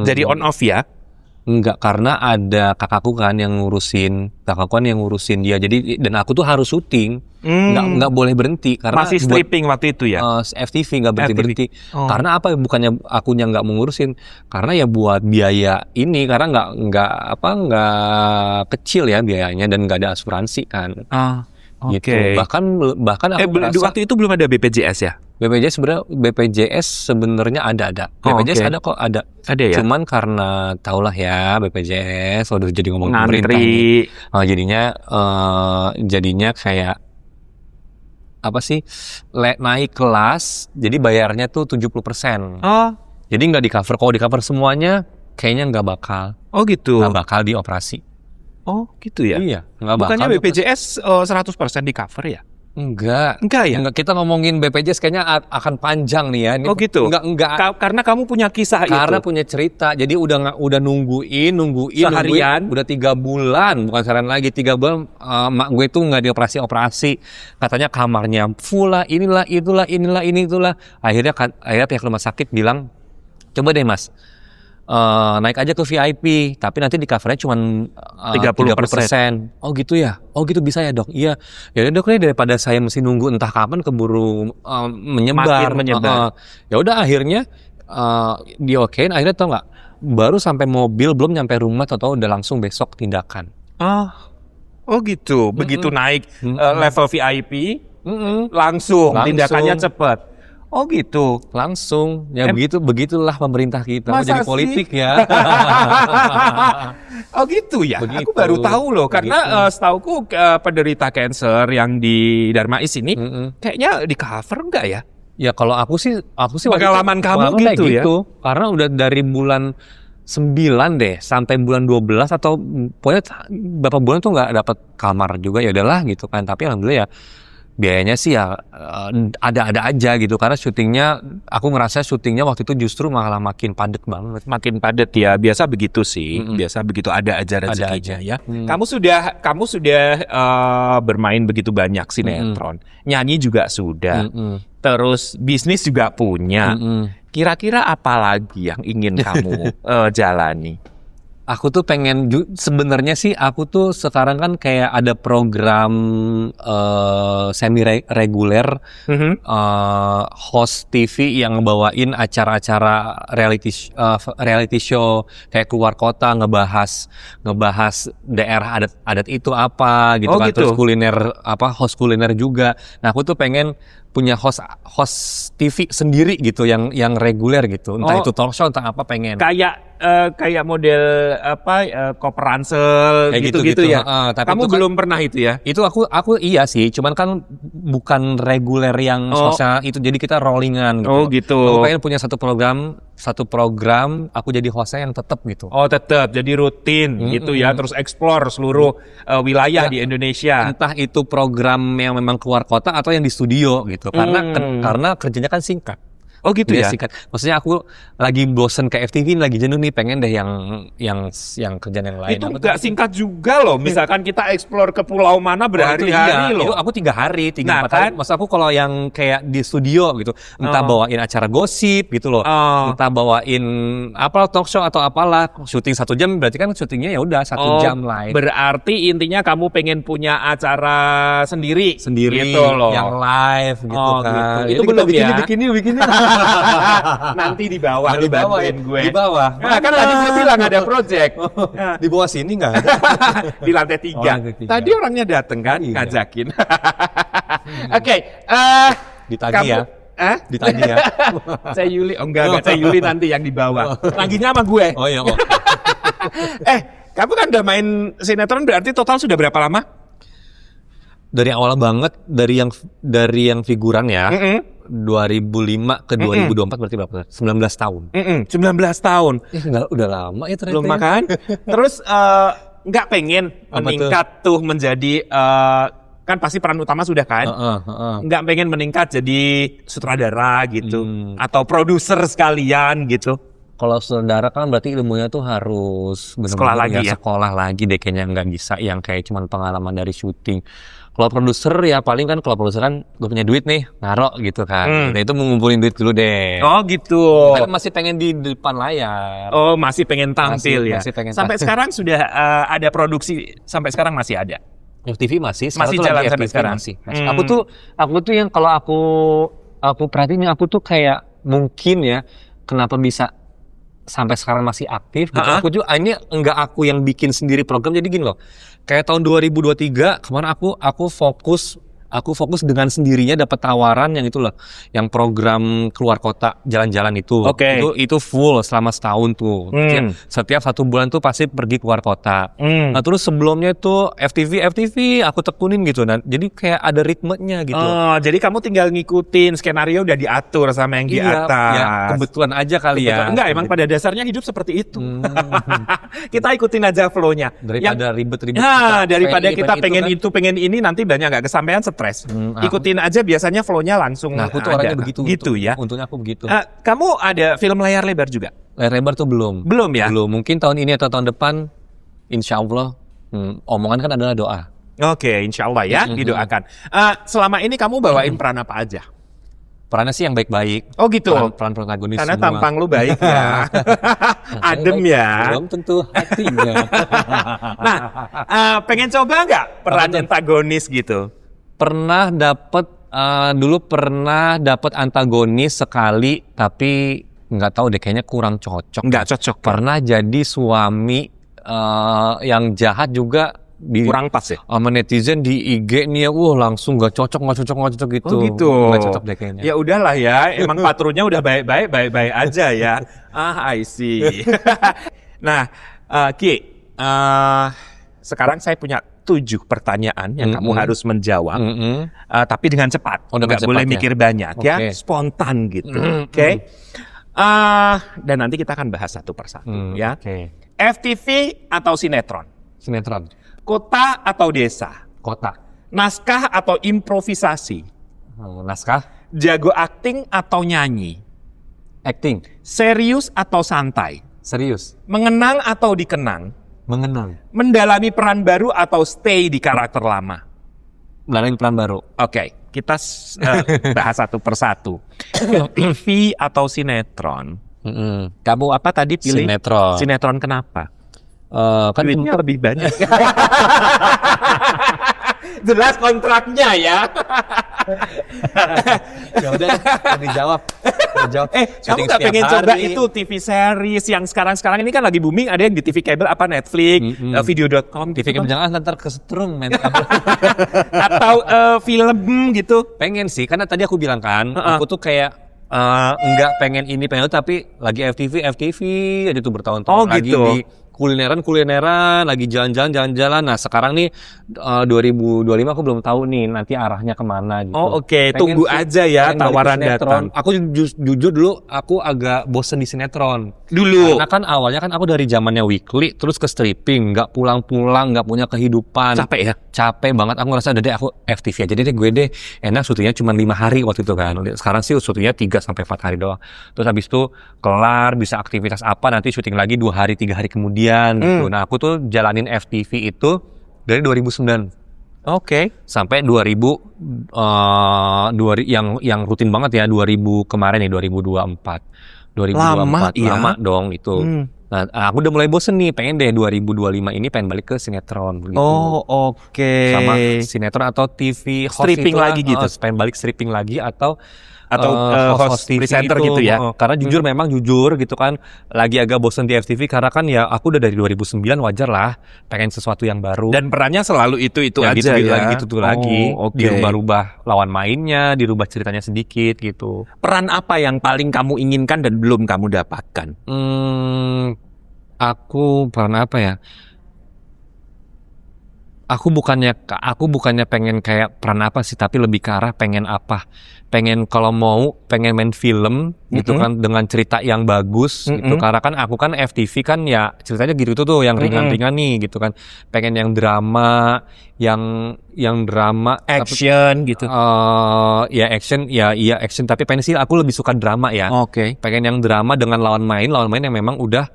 jadi on off ya? Enggak, karena ada kakakku kan yang ngurusin dia. Jadi dan aku tuh harus syuting. Enggak boleh berhenti karena Masih stripping waktu itu ya? FTV enggak berhenti. Oh. Karena apa? Bukannya akunya enggak mau ngurusin, karena ya buat biaya ini, karena enggak kecil ya biayanya dan enggak ada asuransi kan. Oke. Gitu. Bahkan aku merasa waktu itu belum ada BPJS ya? BPJS sebenarnya ada. BPJS oke. ada kok, ada. Ada ya? Cuman karena tahulah ya BPJS udah jadi ngomong pemerintah nih. Ngantri. Jadinya kayak apa sih? Naik kelas, jadi bayarnya tuh 70%. Oh Jadi nggak di cover. Kalau di cover semuanya, kayaknya nggak bakal gitu. dioperasi. Oh gitu ya? Iya, nggak bakal. Bukannya BPJS 100% di cover ya? Enggak ya? Enggak, kita ngomongin BPJS kayaknya akan panjang nih ya. Ini gitu? Enggak. Karena kamu punya kisah Karena itu? punya cerita. Jadi udah nungguin Seharian? udah 3 bulan, bukan seharian lagi, 3 bulan. Mak gue tuh nggak dioperasi. Katanya kamarnya full lah, inilah, itulah. Akhirnya pihak rumah sakit bilang, coba deh mas, naik aja ke VIP, tapi nanti di covernya cuma 30%. Oh gitu ya? Oh gitu bisa ya dok? Iya. Ya udah dok, daripada saya mesti nunggu entah kapan keburu menyebar. Makin menyebar. Ya udah akhirnya diokein. Akhirnya tau nggak? Baru sampai mobil belum nyampe rumah, atau udah langsung besok tindakan. Oh gitu. Begitu naik level VIP, langsung tindakannya cepat. Oh gitu. Langsung. Ya begitulah pemerintah kita. Mau Masa jadi sih? politik ya. Oh gitu ya. Begitu. Aku baru tahu loh, karena setauku penderita cancer yang di Darmais ini kayaknya di cover enggak ya? Ya kalau aku sih waktu itu Pengalaman kamu kayak gitu ya? Karena udah dari bulan 9 deh sampai bulan 12 atau pokoknya berapa bulan tuh nggak dapat kamar juga. Ya udahlah gitu kan. Tapi alhamdulillah ya biayanya sih ya ada-ada aja gitu, karena aku ngerasa syutingnya waktu itu justru malah makin padat banget. Makin padat ya, biasa begitu sih. Biasa begitu, ada aja rezekinya ya. Kamu sudah bermain begitu banyak sinetron, nyanyi juga sudah, terus bisnis juga punya. Kira-kira apa lagi yang ingin kamu jalani? Aku tuh pengen sebenarnya sih aku tuh sekarang kan kayak ada program semi reguler host TV yang bawain acara-acara reality show kayak keluar kota, ngebahas daerah adat itu apa gitu kan. Gitu. Terus host kuliner juga. Nah, aku tuh pengen punya host TV sendiri gitu yang reguler gitu. Entah itu talk show, entah apa, pengen. Kayak model Koper Ransel gitu ya. Tapi kamu itu belum pernah itu ya? Itu aku iya sih, cuman kan bukan reguler yang hostnya itu, jadi kita rollingan gitu. Oh gitu. Aku pengen punya satu program aku jadi hostnya yang tetap gitu. Oh tetap, jadi rutin gitu ya, terus explore seluruh wilayah di Indonesia. Entah itu program yang memang keluar kota atau yang di studio gitu. Karena kerjanya kan singkat. Oh gitu ya? Singkat. Maksudnya aku lagi bosen ke FTV, lagi jenuh nih, pengen deh yang kerjaan yang lain. Itu nggak singkat juga loh. Misalkan kita explore ke pulau mana berhari-hari loh. Itu aku 3 hari, 3-4 Nah, hari. kan? Maksud aku kalau yang kayak di studio gitu, entah bawain acara gosip gitu loh, entah bawain talk show atau apalah, syuting 1 jam, berarti kan syutingnya ya udah 1 jam live. Berarti intinya kamu pengen punya acara sendiri gitu loh. Yang live gitu kan. Gitu. Itu Jadi belum kita ya? bikinnya. Nanti di bawah lu bantuin gue. Di bawah. Nah, kan tadi gue bilang ada project. Di bawah sini nggak ada. Di lantai 3. lantai 3. Tadi orangnya dateng kan, Iya. ngajakin. Oke, Ditagih ya. Ditagih ya. Saya Yuli, enggak, saya Yuli nanti yang di bawah. Tagihnya sama gue. Oh iya. Kamu kan udah main sinetron, berarti total sudah berapa lama? Dari awal banget, dari yang figuran ya. 2005 ke 2024 berarti berapa? 19 tahun. 19 tahun. Udah lama ya ternyata. Belum makan. Terus nggak pengen meningkat tuh menjadi kan pasti peran utama sudah kan? Nggak pengen meningkat jadi sutradara gitu atau produser sekalian gitu. Kalau saudara kan berarti ilmunya tuh harus Sekolah lagi ya? sekolah lagi deh kayaknya, nggak bisa yang kayak cuman pengalaman dari syuting. Kalau produser ya paling kan, kalau produser kan gue punya duit nih, narok gitu kan. Nah itu mengumpulin duit dulu deh. Oh gitu. Tapi masih pengen di depan layar. Oh masih pengen tampil ya. masih pengen Sampai sekarang sudah ada produksi, sampai sekarang masih ada. FTV masih, Masih tuh jalan lagi sampai FTV sekarang? masih. Aku tuh yang kalau aku perhatiin, aku tuh kayak mungkin ya kenapa bisa sampai sekarang masih aktif gitu. Aku juga ini enggak aku yang bikin sendiri program, jadi gini loh. Kayak tahun 2023 kemarin aku fokus dengan sendirinya dapat tawaran yang itu loh, yang program keluar kota jalan-jalan itu. Oke. Itu full selama setahun tuh. Setiap 1 bulan tuh pasti pergi keluar kota. Nah, terus sebelumnya itu FTV aku tekunin gitu. Dan jadi kayak ada ritmenya gitu. Oh, jadi kamu tinggal ngikutin skenario udah diatur sama yang di atas. Ya, kebetulan aja kali ya. Enggak, emang pada dasarnya hidup seperti itu. Kita ikutin aja flow-nya. Daripada ribet-ribet. Daripada kita pengen kan. itu, pengen ini, nanti banyak nggak kesampaian, stres. Ikutin aja, biasanya flow-nya langsung. Nah, aku tuh orangnya begitu. Gitu ya. Untungnya aku begitu. Kamu ada film layar lebar juga? Layar lebar tuh belum. Belum ya? Belum. Mungkin tahun ini atau tahun depan, insya Allah. Omongan kan adalah doa. Oke, insya Allah ya, didoakan. Selama ini kamu bawain peran apa aja? Perannya sih yang baik-baik. Oh gitu. Peran protagonis Karena semua. tampang lu baik ya. Adem ya. Belum tentu hatinya. Nah, pengen coba nggak peran antagonis gitu? Dulu pernah dapat antagonis sekali, tapi nggak tahu deh, kayaknya kurang cocok. Nggak cocok. Pernah jadi suami yang jahat juga. Kurang pas ya? Sama netizen di IG nih ya, langsung nggak cocok gitu. Oh gitu. Nggak cocok deh kayaknya. Ya udahlah ya, emang patronnya udah baik-baik aja ya. I see. Nah, Ki, sekarang saya punya 7 pertanyaan yang kamu harus menjawab, tapi dengan cepat. Nggak boleh mikir banyak ya, spontan gitu. Oke. Dan nanti kita akan bahas satu persatu ya. FTV atau sinetron? Sinetron. Kota atau desa? Kota. Naskah atau improvisasi? Naskah. Jago akting atau nyanyi? Acting. Serius atau santai? Serius. Mengenang atau dikenang? Mengenang. Mendalami peran baru atau stay di karakter lama? Mendalami peran baru. Oke, kita bahas satu persatu. TV atau sinetron? Kamu apa tadi pilih? Sinetron. Sinetron kenapa? Kan duitnya lebih banyak. Jelas kontraknya ya. Ya udah, dijawab. Kamu nggak pengen coba itu TV series yang sekarang ini kan lagi booming, ada yang di TV kabel apa Netflix, video.com, TV kabel jangan ntar kesetrum men. Atau film gitu. Pengen sih, karena tadi aku bilang kan, aku tuh kayak nggak pengen ini pengen itu, tapi lagi FTV aja tuh bertahun-tahun lagi gitu. Di kulineran, lagi jalan-jalan. Nah sekarang nih 2025 aku belum tahu nih nanti arahnya kemana gitu. Oh oke. Tunggu aja ya tawaran datang. Aku jujur dulu aku agak bosen di sinetron. Dulu. Karena kan awalnya kan aku dari zamannya weekly terus ke stripping, nggak pulang-pulang, nggak punya kehidupan. Capek ya? Capek banget. Aku ngerasa udah deh aku FTV aja deh, gue deh enak syutingnya cuma 5 hari waktu itu kan. Sekarang sih syutingnya 3 sampai 4 hari doang. Terus habis itu kelar bisa aktivitas apa nanti syuting lagi 2 hari 3 hari kemudian gitu. Nah aku tuh jalanin FTV itu dari 2009. Oke. Sampai 2000 yang rutin banget ya 2000 kemarin nih 2024. Lama dong itu. Nah, aku udah mulai bosen nih, pengen deh 2025 ini pengen balik ke sinetron gitu. Oh, oke. Sama sinetron atau TV host stripping itulah, lagi gitu. Pengen balik stripping lagi atau host TV presenter itu, gitu ya. Karena jujur gitu kan, lagi agak bosen di FTV karena kan ya aku udah dari 2009, wajar lah pengen sesuatu yang baru. Dan perannya selalu itu ya, aja gitu, ya. Lagi. Okay. Dirubah lawan mainnya, dirubah ceritanya sedikit gitu. Peran apa yang paling kamu inginkan dan belum kamu dapatkan? Aku peran apa ya? Aku bukannya pengen kayak peran apa sih, tapi lebih ke arah pengen apa. Pengen kalau mau pengen main film gitu kan dengan cerita yang bagus gitu. Karena kan aku kan FTV kan ya ceritanya gitu tuh yang ringan-ringan nih gitu kan. Pengen yang drama, yang drama Action gitu. ya action ya iya action, tapi pengen sih aku lebih suka drama ya. Oke. Pengen yang drama dengan lawan main yang memang udah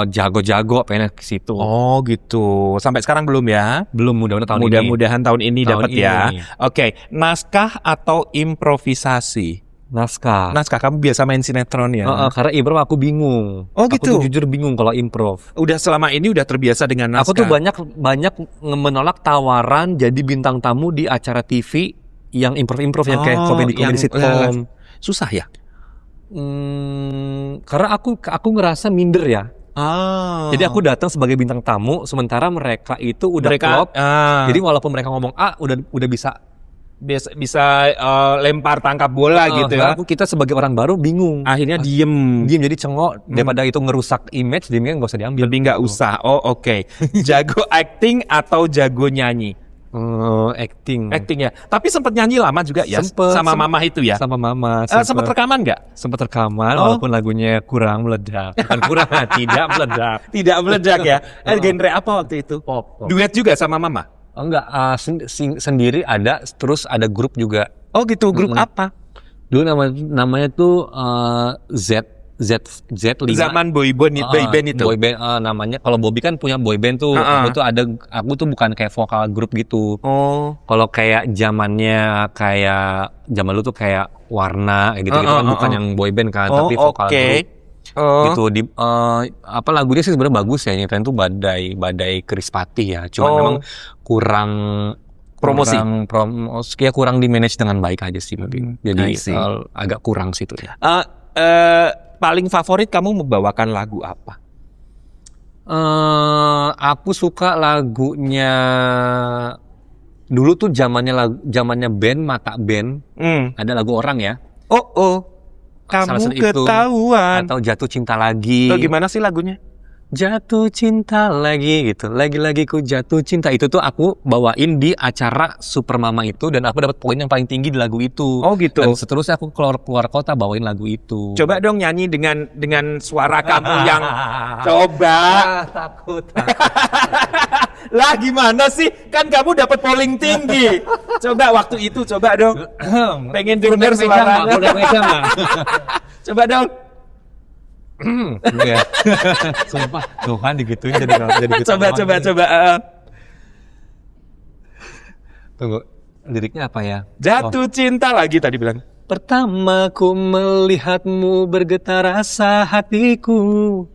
jago-jago, pengen ke situ. Oh gitu. Sampai sekarang belum ya? Belum, mudah-mudahan tahun ini. Mudah-mudahan tahun ini dapat ya. ini. Oke, naskah atau improvisasi? Naskah. Naskah, kamu biasa main sinetron ya? Karena improv aku bingung. Oh, gitu? Aku tuh jujur bingung kalau improv. Udah selama ini udah terbiasa dengan naskah? Aku tuh banyak menolak tawaran jadi bintang tamu di acara TV yang improv yang kayak komedi sitcom. Susah ya? Karena aku ngerasa minder ya. Jadi aku datang sebagai bintang tamu, sementara mereka itu udah klop. Jadi walaupun mereka ngomong udah bisa lempar tangkap bola gitu ya. Kita sebagai orang baru bingung. Akhirnya diem jadi cengok. Daripada itu ngerusak image, jadi nggak usah diambil. Lebih nggak usah. Oh oke. Jago acting atau jago nyanyi? Acting ya. Tapi sempat nyanyi lama juga ya. Sama mama itu ya. Sama mama. Sempat rekaman nggak? Sempat rekaman, walaupun lagunya kurang meledak. Bukan kurang, tidak meledak. Tidak meledak ya. Genre apa waktu itu? Pop. Duet juga sama mama? Enggak, sendiri ada, terus ada grup juga. Oh gitu, grup apa? Dulu namanya tuh Z5. Zaman boyband itu. Boyband namanya. Kalau Bobby kan punya boyband tuh. Aku tuh bukan kayak vokal grup gitu. Oh. Kalau kayak zaman lu tuh kayak Warna gitu kan bukan yang boyband kan, tapi vokal grup. Gitu lagunya sih sebenarnya bagus ya. Nyetain tuh Badai Krispatih ya. Cuma memang kurang promosi. Kurang di manage dengan baik aja sih mungkin. Jadi agak kurang situ ya. Paling favorit kamu membawakan lagu apa? Aku suka lagunya dulu tuh zamannya band Mata Band. Ada lagu Orang ya. Kamu ketahuan. Atau Jatuh Cinta Lagi. Gimana sih lagunya? Jatuh cinta lagi gitu. Lagi-lagi ku jatuh cinta. Itu tuh aku bawain di acara Super Mama itu, dan aku dapat poin yang paling tinggi di lagu itu. Oh gitu. Dan seterusnya aku keluar kota bawain lagu itu. Coba dong nyanyi dengan suara kamu yang coba. Takut. Lah gimana sih? Kan kamu dapat polling tinggi. Coba waktu itu coba dong. Pengen denger suaranya. Coba dong. Ya. Sumpah, Tuhan digituin jadi gitu. Coba. Tunggu, liriknya apa ya? Jatuh cinta lagi tadi bilang. Pertama ku melihatmu bergetar rasa hatiku,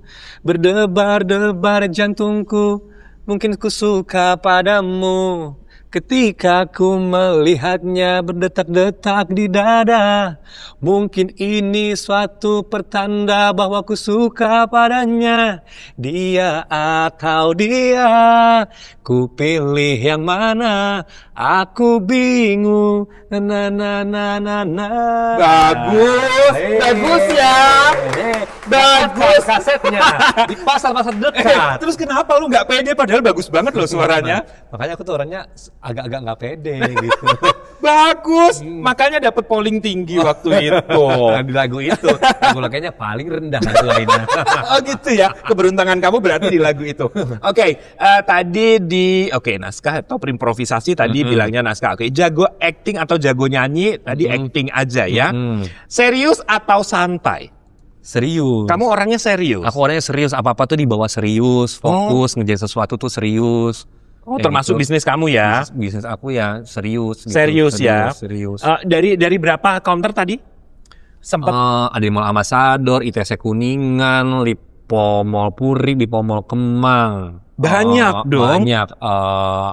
berdebar-debar jantungku, mungkin ku suka padamu. Ketika ku melihatnya berdetak-detak di dada, mungkin ini suatu pertanda bahwa ku suka padanya. Dia atau dia, ku pilih yang mana, aku bingung. Bagus ya. Bagus kasetnya di pasar dekat. Terus kenapa lu nggak pede padahal bagus banget loh suaranya? Makanya aku tuh orangnya agak nggak pede gitu. Bagus, makanya dapat polling tinggi waktu itu. Di lagu itu, lagu kayaknya paling rendah lagu lainnya. Oh gitu ya, keberuntungan kamu berarti di lagu itu. Oke, tadi naskah atau improvisasi tadi bilangnya naskah. Oke, jago acting atau jago nyanyi tadi acting aja ya. Serius atau santai? Serius. Kamu orangnya serius? Aku orangnya serius, apa-apa tuh dibawa serius, fokus, ngerjain sesuatu tuh serius. Termasuk gitu. Bisnis kamu ya? Bisnis aku ya serius. Gitu. Serius ya? Serius. Dari berapa counter tadi? Sempat ada di Mall Ambassador, ITC Kuningan, Lipo Mall Puri, Lipo Mall Kemang. Banyak dong. Banyak.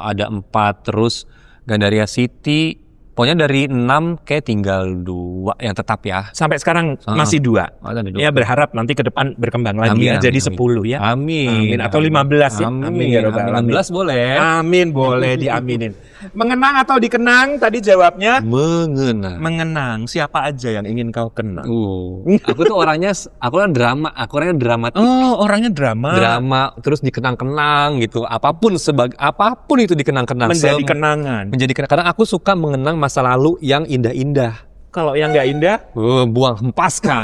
Ada 4, terus Gandaria City, Pokoknya dari 6 kayak tinggal 2 yang tetap ya. Sampai sekarang masih 2. Ya berharap nanti ke depan berkembang lagi Amin, jadi amin. 10 ya. Amin. Atau 15 ya. Amin. ya Rabbal Alamin. 16 boleh. Amin, boleh diaminin. Mengenang atau dikenang tadi jawabnya? Mengenang. Mengenang. Siapa aja yang ingin kau kenang? Aku tuh orangnya orangnya dramatik. Oh, orangnya drama. Drama terus dikenang-kenang gitu. Apapun itu dikenang-kenang. Menjadi kenangan. Karena aku suka mengenang masa lalu yang indah-indah. Kalau yang nggak indah, Hempaskan.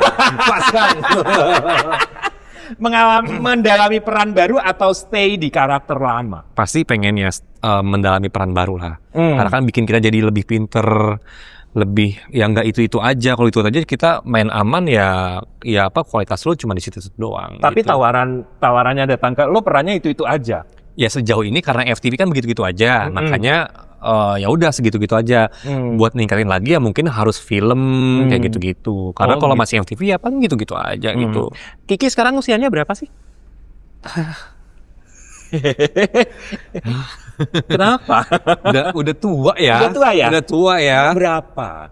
mendalami peran baru atau stay di karakter lama? Pasti pengen ya mendalami peran baru lah. Karena kan bikin kita jadi lebih pinter, lebih ya nggak itu aja. Kalau itu aja kita main aman ya kualitas lo cuma di situ doang. Tapi gitu. tawarannya datang ke lo perannya itu aja. Ya sejauh ini karena FTV kan begitu aja, makanya ya udah segitu aja. Buat ningkatin lagi ya mungkin harus film kayak gitu. Karena kalau masih FTV ya kan gitu aja gitu. Kiki sekarang usianya berapa sih? Kenapa? Udah tua ya. Udah tua ya? Udah tua ya. Berapa?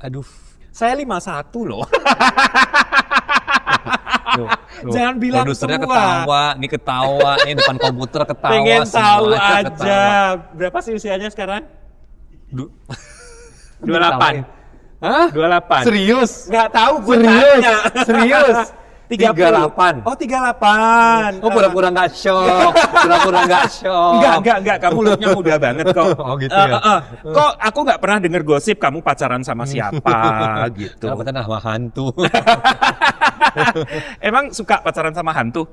Aduh. Saya 51 loh. Jangan bilang produsernya tua. ketawa, nih depan komputer ketawa. Pengen tahu semuanya aja. ketawa. Berapa sih usianya sekarang? 28. Hah? 28. Serius? Nggak tahu gue Serius? tanya. Serius? 38. Oh 38. Oh pura-pura nggak shock. Enggak. Kamu looknya muda banget kok. Oh gitu ya. Kok aku nggak pernah denger gosip kamu pacaran sama siapa gitu. Apa nama hantu? Emang suka pacaran sama hantu?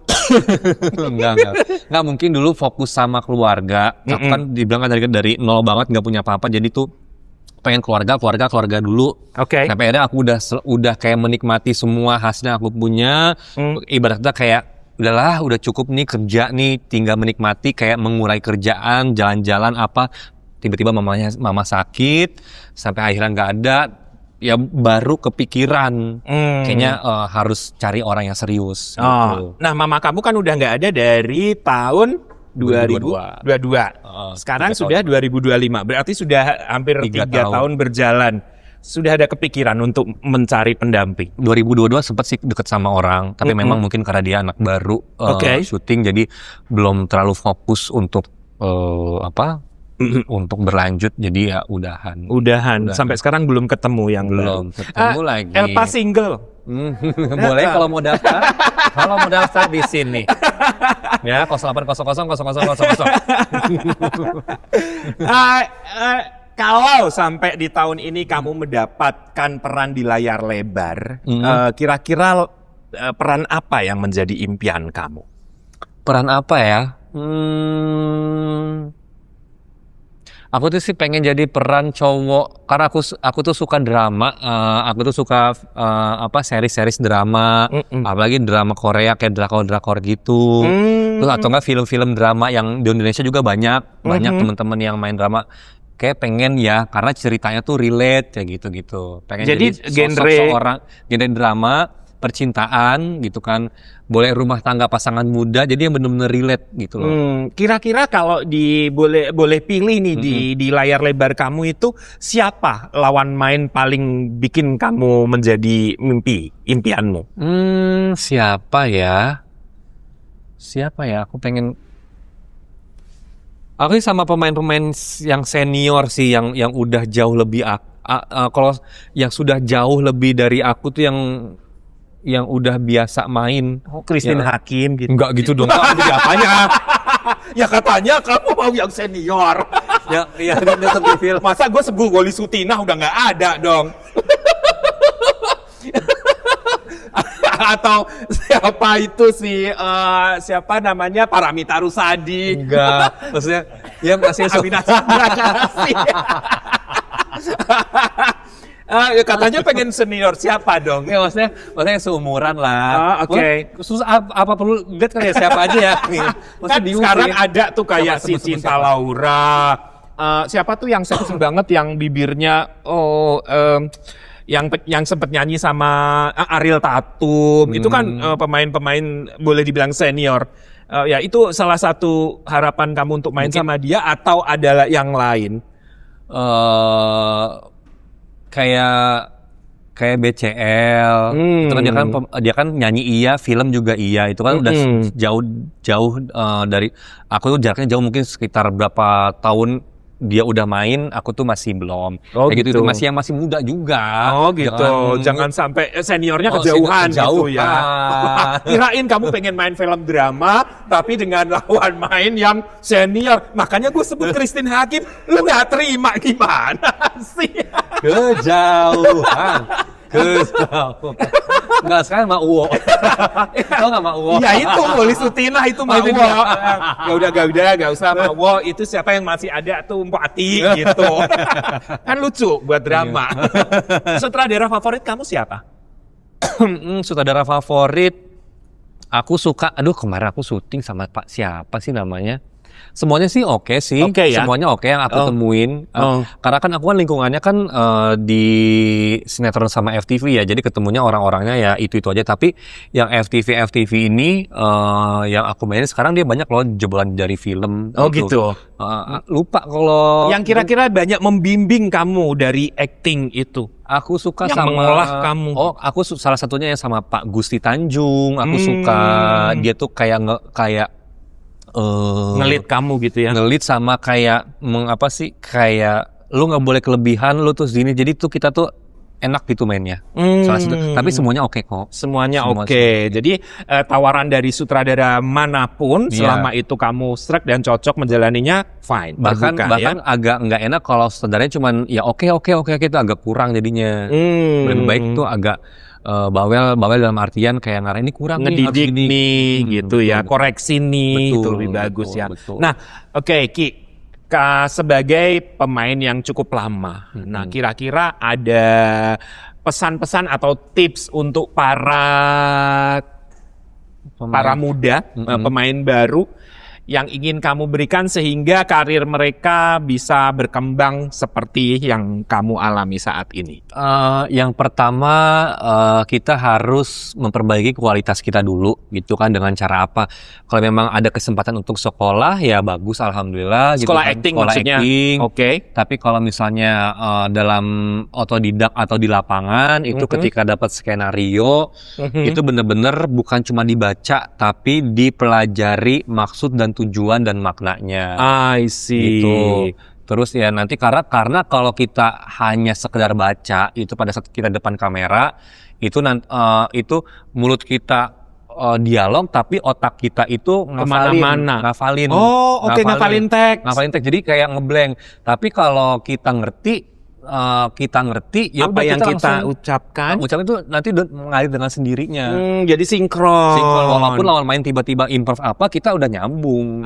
Enggak mungkin dulu fokus sama keluarga. Aku kan dibilang kan dari nol banget nggak punya apa-apa. Jadi tuh pengen keluarga dulu. Oke. Sampai akhirnya aku udah kayak menikmati semua hasil yang aku punya. Ibaratnya kayak udah cukup nih kerja nih, tinggal menikmati kayak mengurai kerjaan, jalan-jalan apa. Tiba-tiba mama sakit, sampai akhirnya nggak ada. Ya baru kepikiran kayaknya harus cari orang yang serius. Gitu. Nah, mama kamu kan udah nggak ada dari tahun 2022. Sekarang sudah 2025. Berarti sudah hampir 3 tahun berjalan. Sudah ada kepikiran untuk mencari pendamping. 2022 sempat sih deket sama orang, tapi memang mungkin karena dia anak baru syuting, jadi belum terlalu fokus untuk untuk berlanjut, jadi ya udahan. Sampai sekarang belum ketemu yang belum ketemu lagi. Elpa single. Boleh kalau mau daftar. Kalau mau daftar di sini. Ya 08000000. Kalau sampai di tahun ini kamu mendapatkan peran di layar lebar, kira-kira peran apa yang menjadi impian kamu? Peran apa ya? Aku tuh sih pengen jadi peran cowok karena aku tuh suka drama, aku tuh suka series drama, apalagi drama Korea kayak drakor gitu. Terus atau enggak film-film drama yang di Indonesia juga banyak teman-teman yang main drama. Kayak pengen ya karena ceritanya tuh relate kayak gitu. Pengen jadi genre drama percintaan gitu kan, boleh rumah tangga pasangan muda, jadi yang benar-benar relate gitu loh. Kira-kira kalau boleh pilih nih di layar lebar kamu itu siapa lawan main paling bikin kamu menjadi impianmu? Siapa ya? Aku pengen. Aku sama pemain-pemain yang senior sih, yang udah jauh lebih kalau yang sudah jauh lebih dari aku tuh yang udah biasa main. Christine Hakim gitu. Enggak gitu dong. Jadi apanya? Ya katanya kamu mau yang senior. ya di film. Masa gue sebut Woli Sutina udah nggak ada dong. Atau siapa itu siapa namanya Paramita Rusady? Enggak. Maksudnya ya masih katanya pengen senior siapa dong? Ya maksudnya seumuran lah. Oke. Susah apa perlu lihat kan ya siapa aja ya? Kan sekarang ada tuh kayak si Cinta Laura. Siapa tuh yang seksi banget yang bibirnya yang sempat nyanyi sama Ariel Tatum. Itu kan pemain-pemain boleh dibilang senior. Ya itu salah satu harapan kamu untuk main sama dia atau ada yang lain? kayak BCL, itu kan dia kan nyanyi iya, film juga iya, itu kan udah jauh dari aku tuh jaraknya jauh mungkin sekitar berapa tahun dia udah main, aku tuh masih belum. Kayak gitu. Itu masih yang masih muda juga. Oh gitu. Jangan sampai seniornya kejauhan jauh, gitu ya. Kirain kamu pengen main film drama tapi dengan lawan main yang senior. Makanya gue sebut Christine Hakim, lu nggak terima gimana sih? Kejauhan. Enggak, sekarang sama Uwo. Tau nggak sama Uwo? Ya itu, Woli Sutina itu sama Uwo. Gak usah sama Uwo. Itu siapa yang masih ada tuh Mpati gitu. Kan lucu buat drama. Sutradara favorit kamu siapa? Sutradara favorit, aku suka, kemarin aku syuting sama Pak siapa sih namanya? Semuanya sih oke sih, ya? Semuanya oke yang aku temuin. Karena kan aku kan lingkungannya kan di sinetron sama FTV ya, jadi ketemunya orang-orangnya ya itu aja. Tapi yang FTV ini yang aku mainin sekarang dia banyak loh jebolan dari film. Oh gitu. Lupa kalau. Yang kira-kira banyak membimbing kamu dari acting itu. Aku suka yang sama mengolah kamu. Oh, aku salah satunya yang sama Pak Gusti Tanjung. Aku suka dia tuh kayak ngelit kamu gitu ya. Ngelit sama kayak kayak lu nggak boleh kelebihan lu tuh sini. Jadi tuh kita tuh enak gitu mainnya. Salah satu. Tapi semuanya oke kok. Semuanya oke. Jadi tawaran dari sutradara manapun selama itu kamu srek dan cocok menjalaninya fine. Bahkan agak nggak enak kalau sutradaranya cuman ya oke itu agak kurang jadinya. Lebih baik tuh agak bawel dalam artian kayak ngarang ini kurang ngedidik nih gitu ya, koreksi nih, itu lebih bagus ya. Nah, oke, Ki, sebagai pemain yang cukup lama, nah kira-kira ada pesan-pesan atau tips untuk para muda, pemain baru yang ingin kamu berikan sehingga karir mereka bisa berkembang seperti yang kamu alami saat ini? Yang pertama kita harus memperbaiki kualitas kita dulu gitu kan. Dengan cara apa? Kalau memang ada kesempatan untuk sekolah ya bagus, alhamdulillah. Sekolah gitu kan. acting Sekolah maksudnya? Acting. Oke. Tapi kalau misalnya dalam otodidak atau di lapangan itu ketika dapat skenario itu bener-bener bukan cuma dibaca tapi dipelajari maksud dan tujuan dan maknanya. I see. Gitu. Terus ya nanti karena kalau kita hanya sekedar baca itu pada saat kita depan kamera itu mulut kita dialog tapi otak kita itu ngafalin. Oh, oke, ngafalin teks. Ngafalin teks. Jadi kayak ngeblank. Tapi kalau kita ngerti ya apa yang kita ucapkan itu nanti mengalir dengan sendirinya. Jadi sinkron. Walaupun lawan main tiba-tiba improv apa kita udah nyambung.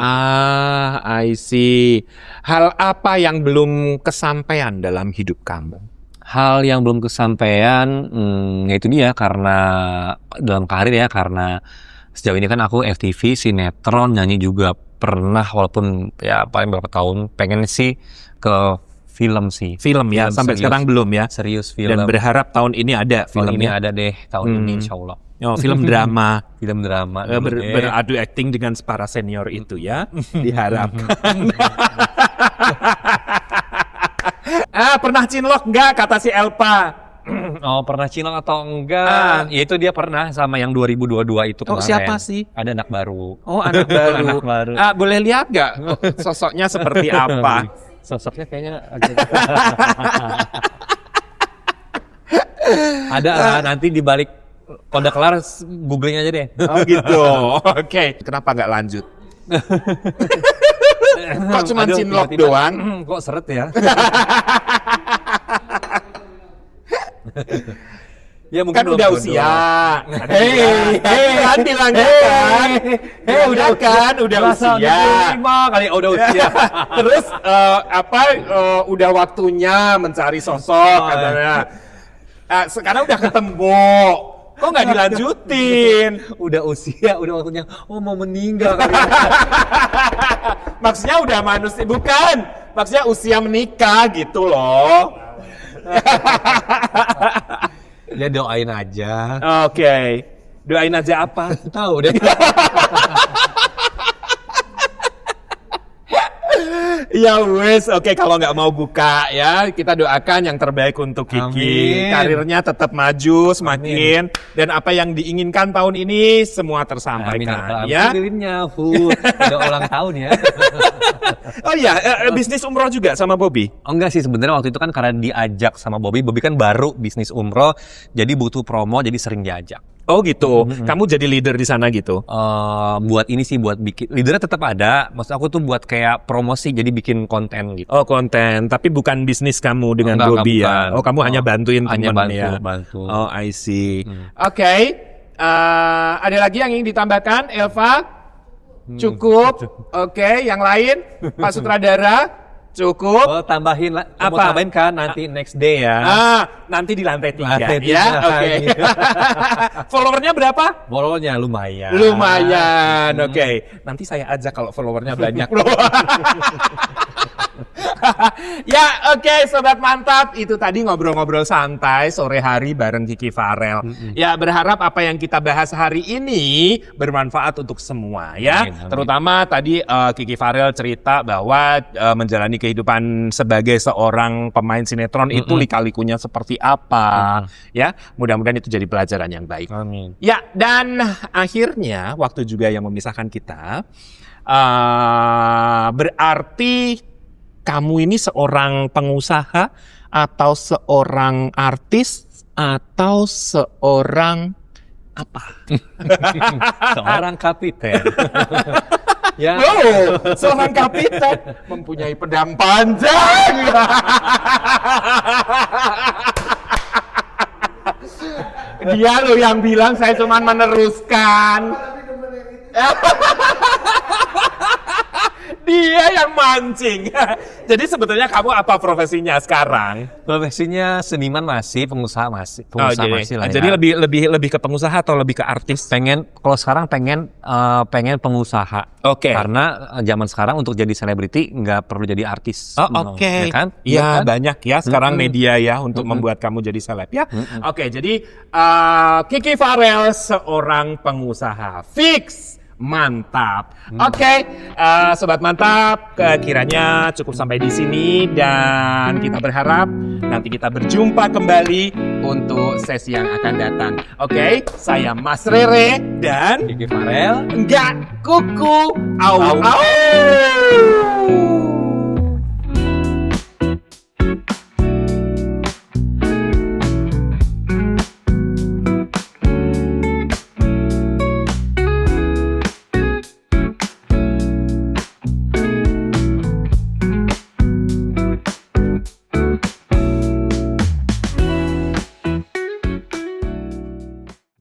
I see. Hal apa yang belum kesampaian dalam hidup kamu? Hal yang belum kesampaian ya itu dia, karena dalam karir ya, karena sejauh ini kan aku FTV, sinetron, nyanyi juga pernah, walaupun ya paling berapa tahun pengen sih ke film sih. Film ya, sampai sekarang belum ya? Serius film. Dan berharap tahun ini ada filmnya. Tahun ini ada deh, tahun ini insya Allah. Oh, film drama. Film drama. Beradu acting dengan para senior itu ya, diharapkan. Pernah cinlok nggak kata si Elpa? Oh, pernah cinlok atau enggak? Ya itu dia pernah sama yang 2022 itu kemarin. Oh, siapa sih? Ada anak baru. Oh, anak baru. Anak baru. Boleh lihat nggak sosoknya seperti apa? Sosoknya kayaknya ada nanti di balik kode kelar googling aja deh. Oh gitu. Oke. Kenapa nggak lanjut? Kok cuma cinlok doang? Kok seret ya? Ya mungkin kan udah usia. Kan dilanjutkan. Udah kan, udah usia. 5 kali udah usia. Terus udah waktunya mencari sosok katanya. Sekarang udah ketemu. Kok nggak dilanjutin? Udah usia, udah waktunya. Oh, mau meninggal kali. Maksudnya udah manusia, bukan? Maksudnya usia menikah gitu loh. Ya doain aja. Oke. Doain aja apa? Tahu deh. Ya wes, oke kalau nggak mau buka ya, kita doakan yang terbaik untuk Kiki. Amin. Karirnya tetap maju semakin dan apa yang diinginkan tahun ini semua tersampaikan ya. Lilinnya, udah ulang tahun ya. Oh iya, bisnis umroh juga sama Bobby. Oh enggak sih, sebenarnya waktu itu kan karena diajak sama Bobby kan baru bisnis umroh, jadi butuh promo, jadi sering diajak. Oh gitu, kamu jadi leader di sana gitu? Buat ini sih, buat bikin, leadernya tetap ada, maksud aku tuh buat kayak promosi, jadi bikin konten gitu. Oh konten, tapi bukan bisnis kamu dengan Enggak, Bobby ya? bukan. Oh kamu hanya bantuin Hanya temen ya? bantu. Oh I see. Oke, ada lagi yang ingin ditambahkan, Elva? Cukup. Oke, yang lain, Pak Sutradara? Cukup. Oh, tambahin lah. Mau Apa? tambahin kan nanti next day ya. Nanti di lantai 3 Lantai ya. 3, Oke. Followernya berapa? Followernya lumayan. Lumayan. Oke. Nanti saya ajak kalau followernya banyak. Ya, oke sobat mantap, itu tadi ngobrol-ngobrol santai sore hari bareng Kiki Farel. Ya, berharap apa yang kita bahas hari ini bermanfaat untuk semua ya. Amin. Terutama tadi Kiki Farel cerita bahwa menjalani kehidupan sebagai seorang pemain sinetron itu lika-likunya seperti apa. Ya, mudah-mudahan itu jadi pelajaran yang baik. Amin. Ya, dan akhirnya waktu juga yang memisahkan kita. Berarti kamu ini seorang pengusaha atau seorang artis atau seorang apa? Seorang kapiten. Ya. Oh, seorang kapiten mempunyai pedang panjang. Dia loh yang bilang saya cuma meneruskan. Dia yang mancing. Jadi sebetulnya kamu apa profesinya sekarang? Profesinya seniman masih, pengusaha masih masih lah. Jadi Ya. lebih ke pengusaha atau lebih ke artis? Kalau sekarang pengen pengusaha. Oke. Karena zaman sekarang untuk jadi selebriti nggak perlu jadi artis. Oh, oke. Ya kan? Iya, Iya kan? banyak ya sekarang media ya untuk membuat kamu jadi seleb ya. Oke, jadi Kiki Farel seorang pengusaha fix. Mantap. Oke, sobat mantap, kiranya cukup sampai di sini dan kita berharap nanti kita berjumpa kembali untuk sesi yang akan datang. Oke, saya Mas Rere dan Kiki Farel. enggak kuku. Au au.